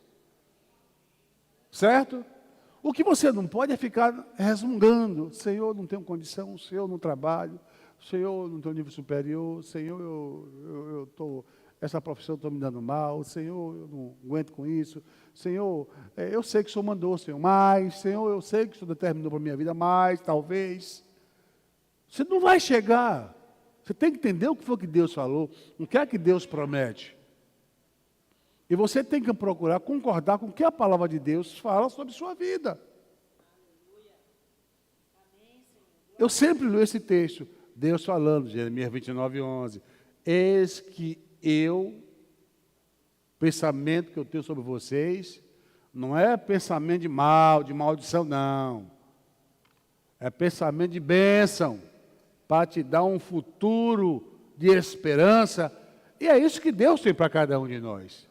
Certo? O que você não pode é ficar resmungando. Senhor, não tenho condição. Senhor, não trabalho. Senhor, não tenho nível superior. Senhor, eu estou... Essa profissão está me dando mal. Senhor, eu não aguento com isso. Senhor, eu sei que o Senhor mandou, Senhor, mais. Senhor, eu sei que o Senhor determinou para a minha vida mais, talvez. Você não vai chegar. Você tem que entender o que foi que Deus falou, o que é que Deus promete. E você tem que procurar concordar com o que a palavra de Deus fala sobre sua vida. Eu sempre leio esse texto, Deus falando, Jeremias 29:11. Eis que pensamento que eu tenho sobre vocês, não é pensamento de mal, de maldição, não. É pensamento de bênção, para te dar um futuro de esperança. E é isso que Deus tem para cada um de nós.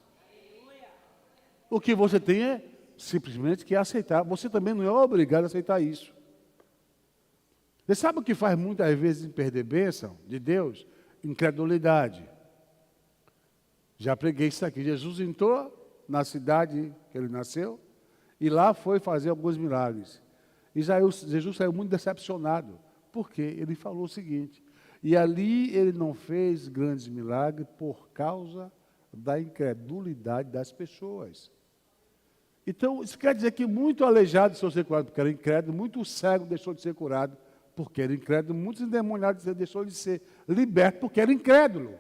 O que você tem é simplesmente que aceitar. Você também não é obrigado a aceitar isso. Você sabe o que faz muitas vezes perder bênção de Deus? Incredulidade. Já preguei isso aqui. Jesus entrou na cidade que ele nasceu e lá foi fazer alguns milagres. E Jesus saiu muito decepcionado. Por quê? Ele falou o seguinte, e ali ele não fez grandes milagres por causa da incredulidade das pessoas. Então, isso quer dizer que muito aleijado deixou de ser curado porque era incrédulo, muito cego deixou de ser curado porque era incrédulo, muitos endemoniados deixou de ser liberto porque era incrédulo.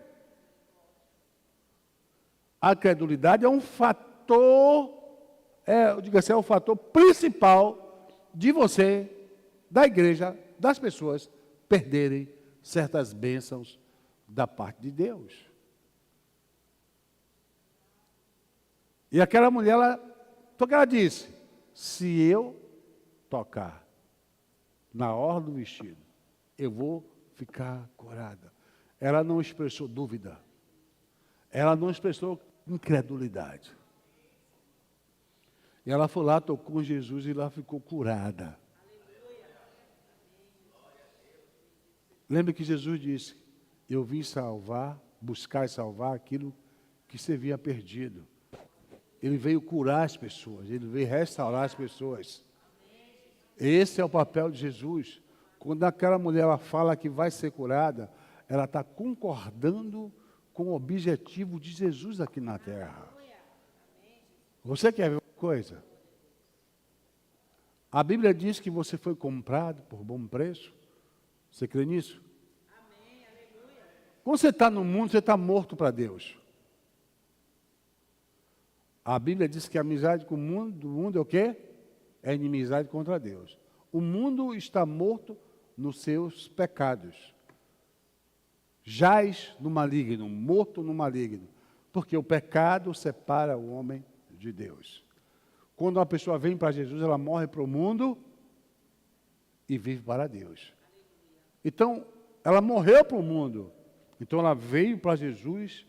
A credulidade é um fator, diga assim, é o fator principal de você, da igreja, das pessoas perderem certas bênçãos da parte de Deus. E aquela mulher, ela disse, se eu tocar na orla do vestido, eu vou ficar curada. Ela não expressou dúvida. Ela não expressou incredulidade. E ela foi lá, tocou Jesus e lá ficou curada. Lembra que Jesus disse, eu vim buscar e salvar aquilo que se havia perdido. Ele veio curar as pessoas, ele veio restaurar as pessoas. Esse é o papel de Jesus. Quando aquela mulher ela fala que vai ser curada, ela está concordando com o objetivo de Jesus aqui na terra. Você quer ver uma coisa? A Bíblia diz que você foi comprado por bom preço. Você crê nisso? Amém, aleluia. Quando você está no mundo, você está morto para Deus. A Bíblia diz que a amizade com o mundo é o quê? É inimizade contra Deus. O mundo está morto nos seus pecados. Jaz no maligno, morto no maligno. Porque o pecado separa o homem de Deus. Quando uma pessoa vem para Jesus, ela morre para o mundo e vive para Deus. Então, ela morreu para o mundo. Então, ela veio para Jesus,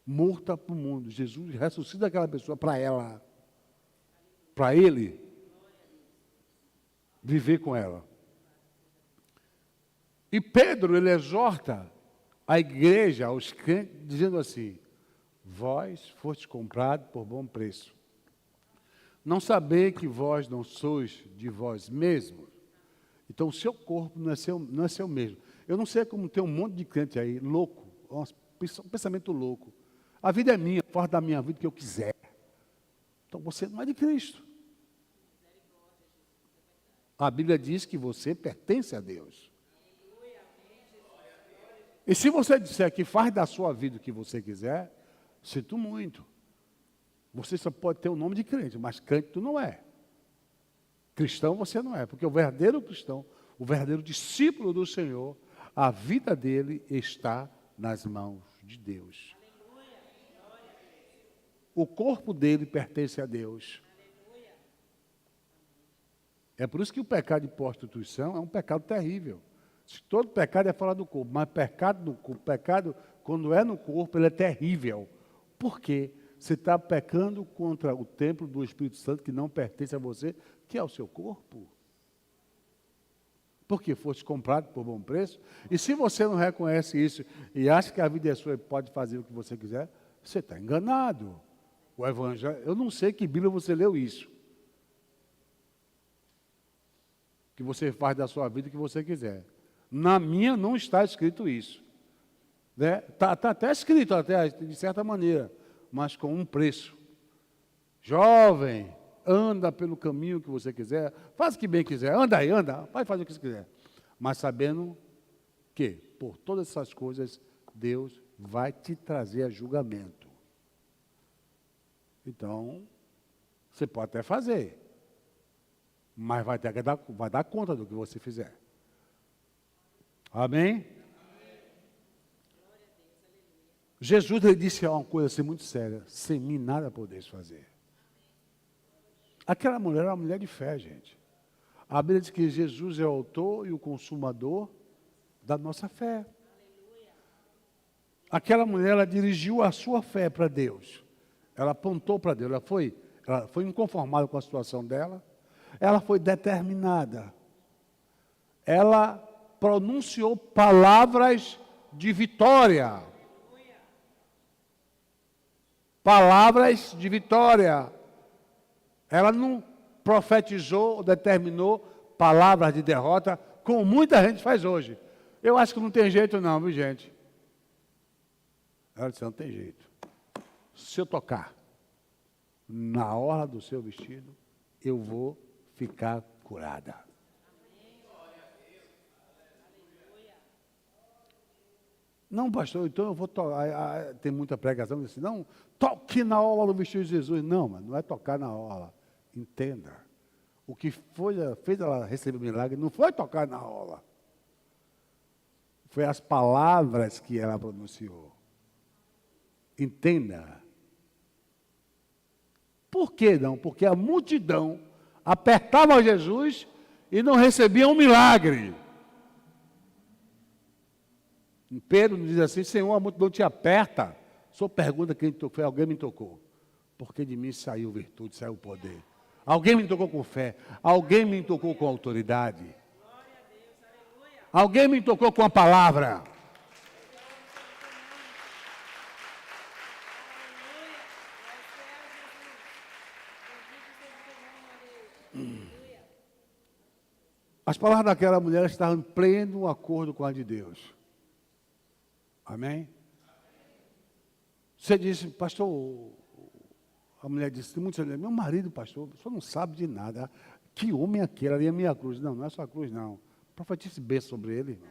morta para o mundo. Jesus ressuscita aquela pessoa para ela, para ele, viver com ela. E Pedro, ele exorta a igreja, aos crentes, dizendo assim: vós fostes comprados por bom preço. Não saber que vós não sois de vós mesmos. Então, o seu corpo não é seu mesmo. Eu não sei como tem um monte de crente aí, louco, um pensamento louco. A vida é minha, fora da minha vida que eu quiser. Então, você não é de Cristo. A Bíblia diz que você pertence a Deus. E se você disser que faz da sua vida o que você quiser, sinto muito. Você só pode ter o nome de crente, mas crente tu não é. Cristão você não é, porque o verdadeiro cristão, o verdadeiro discípulo do Senhor, a vida dele está nas mãos de Deus. O corpo dele pertence a Deus. É por isso que o pecado de prostituição é um pecado terrível. Todo pecado é fora do corpo, mas pecado, quando é no corpo, ele é terrível. Por quê? Você está pecando contra o templo do Espírito Santo que não pertence a você, que é o seu corpo. Porque foste comprado por bom preço. E se você não reconhece isso e acha que a vida é sua e pode fazer o que você quiser, você está enganado. O Evangelho, eu não sei que Bíblia você leu isso. Que você faz da sua vida o que você quiser. Na minha não está escrito isso. Está até escrito, até, de certa maneira, mas com um preço. Jovem, anda pelo caminho que você quiser, faz o que bem quiser, anda aí, anda, vai fazer o que você quiser. Mas sabendo que, por todas essas coisas, Deus vai te trazer a julgamento. Então, você pode até fazer, mas vai dar conta do que você fizer. Amém? Jesus ele disse uma coisa assim muito séria: sem mim nada podeis fazer. Aquela mulher era uma mulher de fé, gente. A Bíblia diz que Jesus é o autor e o consumador da nossa fé. Aquela mulher, ela dirigiu a sua fé para Deus. Ela apontou para Deus, ela foi inconformada com a situação dela. Ela foi determinada. Ela pronunciou palavras de vitória. Palavras de vitória. Ela não profetizou ou determinou palavras de derrota, como muita gente faz hoje. Eu acho que não tem jeito não, viu gente? Ela disse, não tem jeito. Se eu tocar na orla do seu vestido, eu vou ficar curada. Não, pastor, então eu vou tocar. Tem muita pregação que diz assim, não, toque na orla do vestido de Jesus. Não, mas não é tocar na orla. Entenda. O que fez ela receber o milagre não foi tocar na orla. Foi as palavras que ela pronunciou. Entenda. Por que não? Porque a multidão apertava Jesus e não recebia um milagre. Pedro diz assim, Senhor, a multidão te aperta. Só pergunta quem tocou, alguém me tocou. Porque de mim saiu virtude, saiu poder. Alguém me tocou com fé. Alguém me tocou com autoridade. Alguém me tocou com a palavra. As palavras daquela mulher estavam em pleno acordo com a de Deus. Amém? Você disse, pastor, a mulher disse, meu marido, pastor, o senhor não sabe de nada. Que homem é aquele? Ali é a minha cruz. Não, não é sua cruz, não. Profetize bem sobre ele, irmão.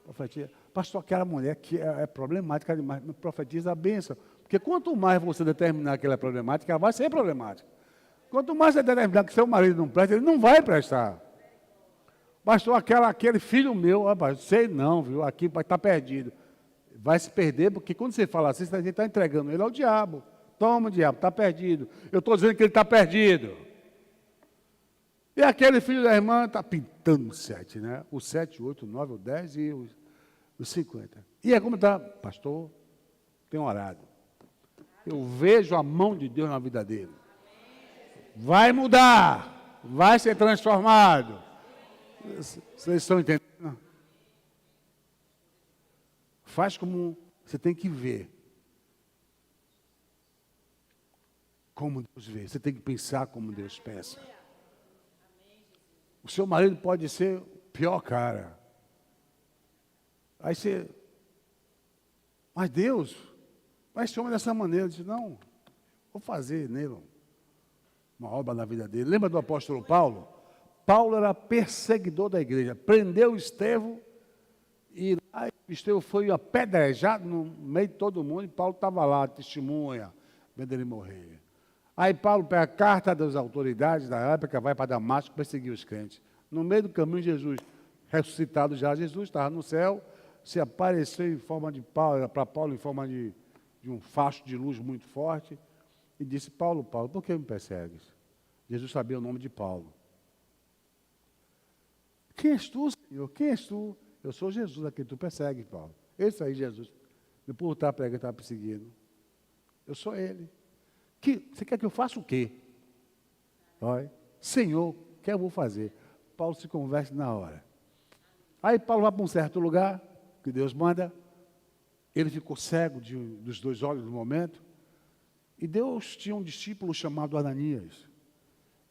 Profetiza. Pastor, aquela mulher que é problemática demais, profetiza a bênção. Porque quanto mais você determinar que ela é problemática, ela vai ser problemática. Quanto mais você determinar que seu marido não presta, ele não vai prestar. Pastor, aquele filho meu, rapaz, sei não, viu? Aqui vai estar perdido. Vai se perder, porque quando você fala assim, você está entregando ele ao diabo. Toma, diabo, está perdido. Eu estou dizendo que ele está perdido. E aquele filho da irmã está pintando 7, né? O 7, o 8, o 9, o 10 e os 50. E é como está, pastor, tem orado. Eu vejo a mão de Deus na vida dele. Vai mudar, vai ser transformado. Vocês estão entendendo? Faz como você tem que ver. Como Deus vê. Você tem que pensar como Deus pensa. O seu marido pode ser o pior cara. Aí você... Mas Deus vai ser homem dessa maneira. Diz, não, vou fazer nele uma obra na vida dele. Lembra do apóstolo Paulo? Paulo era perseguidor da igreja. Prendeu Estevão e lá Estevão foi apedrejado no meio de todo mundo e Paulo estava lá, testemunha, vendo ele morrer. Aí Paulo pega a carta das autoridades da época, vai para Damasco perseguir os crentes. No meio do caminho, Jesus, ressuscitado já, Jesus estava no céu, se apareceu em forma de Paulo, para Paulo em forma de um facho de luz muito forte, e disse, Paulo, por que me persegues? Jesus sabia o nome de Paulo. Quem és tu, Senhor? Quem és tu? Eu sou Jesus, a quem tu persegues, Paulo. Esse aí, Jesus, por estar pregando, estava perseguindo. Eu sou ele. Você quer que eu faça o quê? Olha, Senhor, o que eu vou fazer? Paulo se converte na hora. Aí Paulo vai para um certo lugar, que Deus manda. Ele ficou cego dos 2 olhos no momento. E Deus tinha um discípulo chamado Ananias.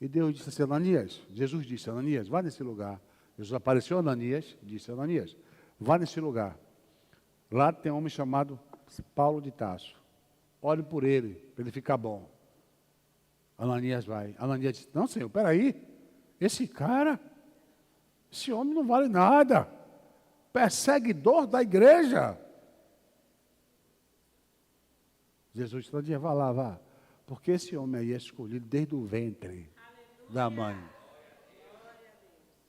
E Deus disse assim, Ananias, Jesus disse, Ananias, vá nesse lugar. Jesus apareceu a Ananias, disse, Ananias, vá nesse lugar. Lá tem um homem chamado Paulo de Tarso. Ore por ele, para ele ficar bom. Ananias vai. Ananias disse, não, Senhor, peraí. Esse cara, esse homem não vale nada. Perseguidor da igreja. Jesus disse, Ananias, vá lá, vá. Porque esse homem aí é escolhido desde o ventre da mãe.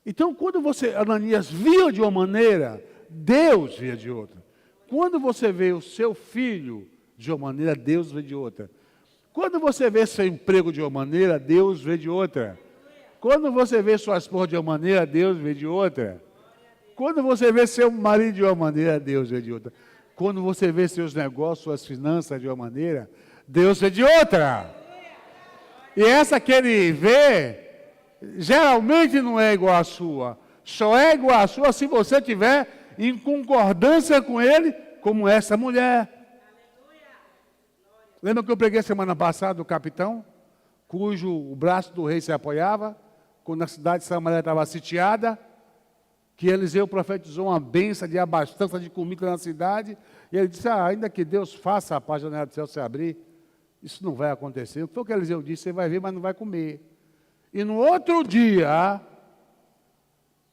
Então, quando Ananias via de uma maneira, Deus via de outra. Quando você vê o seu filho de uma maneira, Deus vê de outra. Quando você vê seu emprego de uma maneira, Deus vê de outra. Quando você vê sua esposa de uma maneira, Deus vê de outra. Quando você vê seu marido de uma maneira, Deus vê de outra. Quando você vê seus negócios, suas finanças de uma maneira, Deus vê de outra. E essa que ele vê, geralmente não é igual à sua. Só é igual à sua se você estiver em concordância com ele, como essa mulher. Lembra que eu preguei semana passada o capitão, cujo o braço do rei se apoiava, quando a cidade de Samaria estava sitiada, que Eliseu profetizou uma bênção de abastança de comida na cidade, e ele disse, ainda que Deus faça a paz da janela do céu se abrir, isso não vai acontecer. Foi o que Eliseu disse, você vai ver, mas não vai comer. E no outro dia,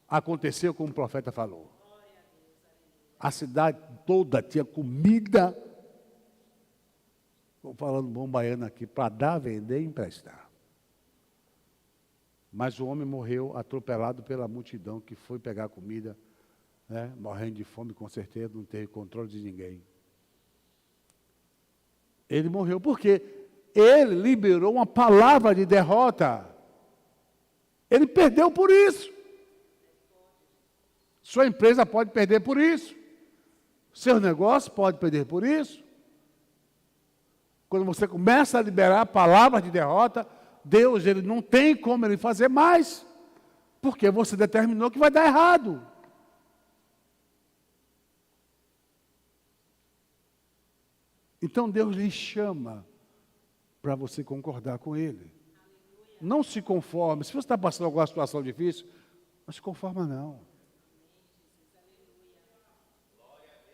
aconteceu como o profeta falou. A cidade toda tinha comida, estou falando bom baiano aqui, para dar, vender e emprestar. Mas o homem morreu atropelado pela multidão que foi pegar comida, né, morrendo de fome, com certeza, não teve controle de ninguém. Ele morreu porque ele liberou uma palavra de derrota. Ele perdeu por isso. Sua empresa pode perder por isso. Seu negócio pode perder por isso. Quando você começa a liberar palavras de derrota, Deus, ele não tem como ele fazer mais, porque você determinou que vai dar errado. Então Deus lhe chama para você concordar com ele. Não se conforme. Se você está passando alguma situação difícil, Não se conforma não.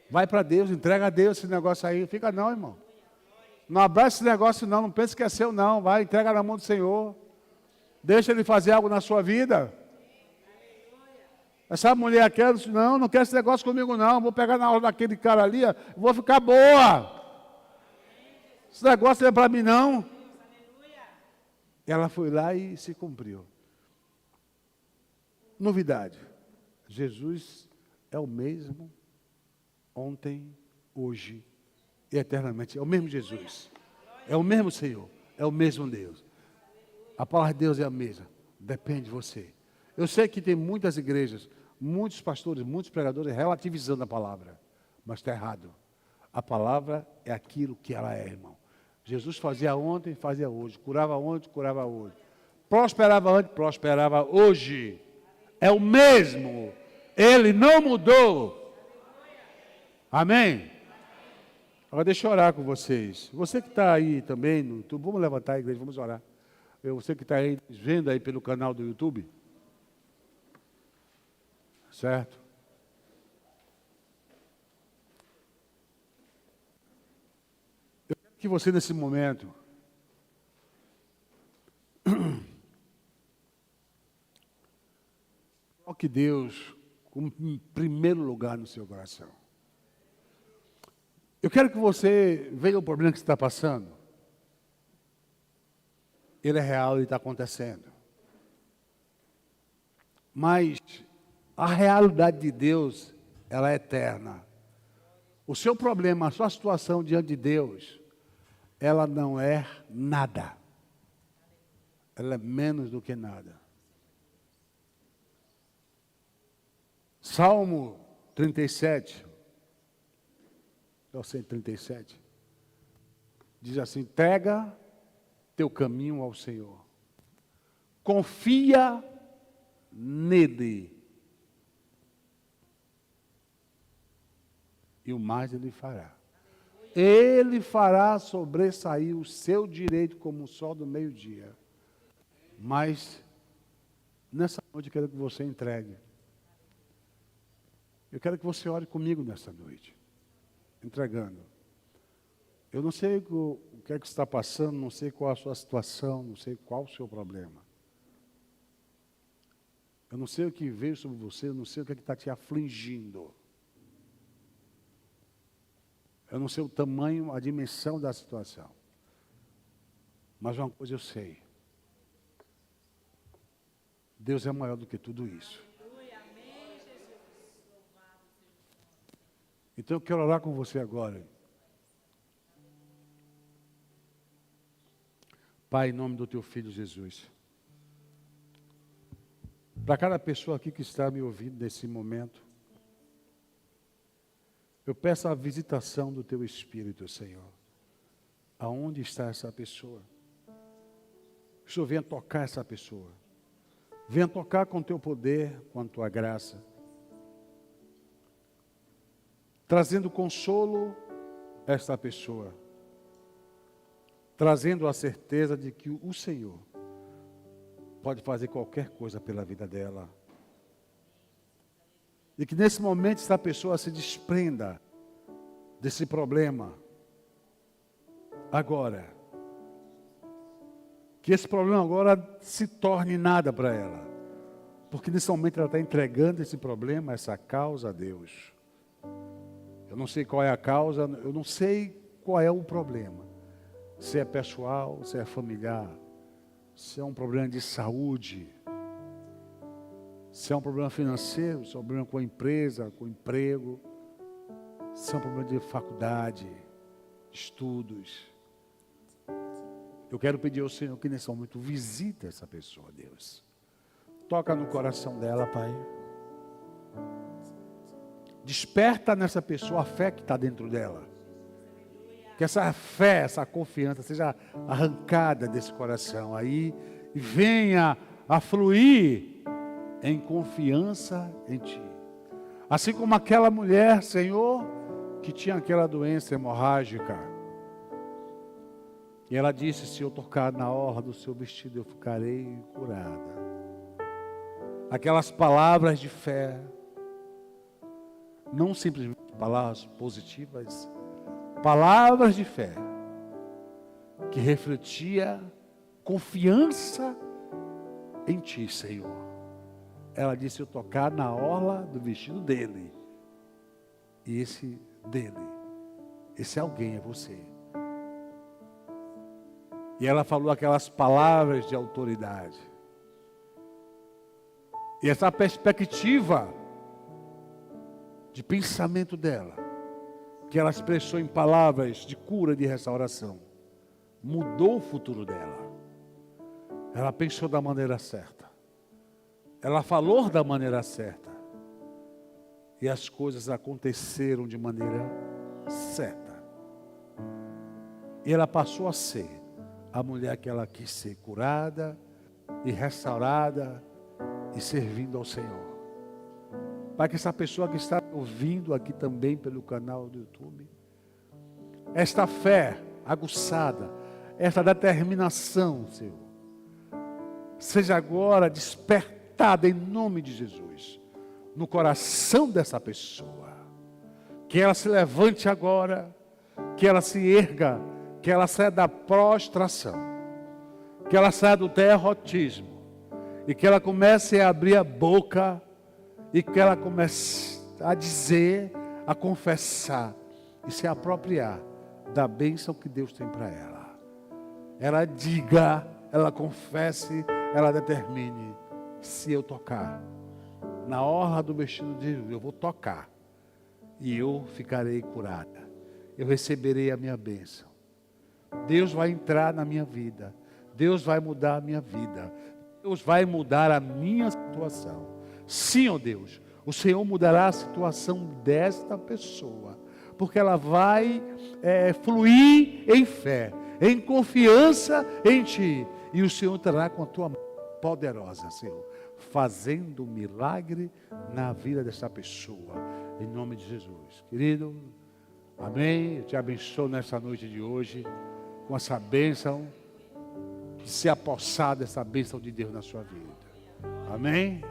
Vai para Deus, entrega a Deus esse negócio aí. Fica não, irmão. Não abraça esse negócio não, não pense que é seu não. Vai, entrega na mão do Senhor. Deixa Ele fazer algo na sua vida. Essa mulher quer, não quer esse negócio comigo não. Vou pegar na hora daquele cara ali, ó, vou ficar boa. Esse negócio não é para mim não. Ela foi lá e se cumpriu. Novidade. Jesus é o mesmo ontem, hoje e eternamente. É o mesmo Jesus. É o mesmo Senhor. É o mesmo Deus. A palavra de Deus é a mesma. Depende de você. Eu sei que tem muitas igrejas, muitos pastores, muitos pregadores relativizando a palavra. Mas está errado. A palavra é aquilo que ela é, irmão. Jesus fazia ontem, fazia hoje. Curava ontem, curava hoje. Prosperava ontem, prosperava hoje. É o mesmo. Ele não mudou. Amém? Agora deixa eu orar com vocês. Você que está aí também no YouTube, vamos levantar a igreja, vamos orar. Você que está aí vendo aí pelo canal do YouTube. Certo? Eu quero que você nesse momento coloque Deus como em primeiro lugar no seu coração. Eu quero que você veja o problema que você está passando. Ele é real, ele está acontecendo. Mas a realidade de Deus, ela é eterna. O seu problema, a sua situação diante de Deus, ela não é nada. Ela é menos do que nada. Salmo 37, é o 137, diz assim: entrega teu caminho ao Senhor, confia nele, e o mais Ele fará. Ele fará sobressair o seu direito como o sol do meio-dia. Mas, nessa noite, eu quero que você entregue. Eu quero que você ore comigo nessa noite, entregando. Eu não sei o que é que está passando, não sei qual a sua situação, não sei qual o seu problema. Eu não sei o que veio sobre você, eu não sei o que é que está te afligindo. Eu não sei o tamanho, a dimensão da situação. Mas uma coisa eu sei. Deus é maior do que tudo isso. Então eu quero orar com você agora. Pai, em nome do teu Filho Jesus. Para cada pessoa aqui que está me ouvindo nesse momento, eu peço a visitação do teu Espírito, Senhor. Aonde está essa pessoa? Que o Senhor venha tocar essa pessoa. Venha tocar com o teu poder, com a tua graça. Trazendo consolo a esta pessoa. Trazendo a certeza de que o Senhor pode fazer qualquer coisa pela vida dela. E que nesse momento essa pessoa se desprenda desse problema. Agora. Que esse problema agora se torne nada para ela. Porque nesse momento ela está entregando esse problema, essa causa a Deus. Eu não sei qual é a causa, eu não sei qual é o problema. Se é pessoal, se é familiar, se é um problema de saúde, se é um problema financeiro, se é um problema com a empresa, com o emprego, se é um problema de faculdade, estudos. Eu quero pedir ao Senhor que nesse momento visite essa pessoa, Deus. Toca no coração dela, Pai. Desperta nessa pessoa a fé que está dentro dela. Que essa fé, essa confiança seja arrancada desse coração aí e venha a fluir em confiança em Ti. Assim como aquela mulher, Senhor, que tinha aquela doença hemorrágica. E ela disse: se eu tocar na orla do seu vestido, eu ficarei curada. aquelas palavras de fé, não simplesmente palavras positivas, palavras de fé, que refletia confiança em Ti, Senhor. Ela disse: eu tocar na orla do vestido dele. E esse alguém é você. E ela falou aquelas palavras de autoridade. E essa perspectiva de pensamento dela, que ela expressou em palavras de cura e de restauração, mudou o futuro dela. Ela pensou da maneira certa. Ela falou da maneira certa. E as coisas aconteceram de maneira certa. E ela passou a ser a mulher que ela quis ser, curada e restaurada e servindo ao Senhor. Para que essa pessoa que está ouvindo aqui também pelo canal do YouTube, esta fé aguçada, esta determinação, Senhor, seja agora despertada em nome de Jesus no coração dessa pessoa. Que ela se levante agora, que ela se erga, que ela saia da prostração, que ela saia do derrotismo, e que ela comece a abrir a boca, e que ela comece a dizer, a confessar, e se apropriar da bênção que Deus tem para ela. Ela diga, ela confesse, ela determine: se eu tocar na orla do vestido de Jesus, eu vou tocar, e eu ficarei curada, eu receberei a minha bênção. Deus vai entrar na minha vida, Deus vai mudar a minha vida, Deus vai mudar a minha situação. Sim, ó Deus, o Senhor mudará a situação desta pessoa, porque ela vai fluir em fé, em confiança em Ti, e o Senhor estará com a Tua mão poderosa, Senhor, fazendo um milagre na vida dessa pessoa, em nome de Jesus. Querido, amém. Eu te abençoo nessa noite de hoje, com essa bênção, de se apossar dessa bênção de Deus na sua vida. Amém.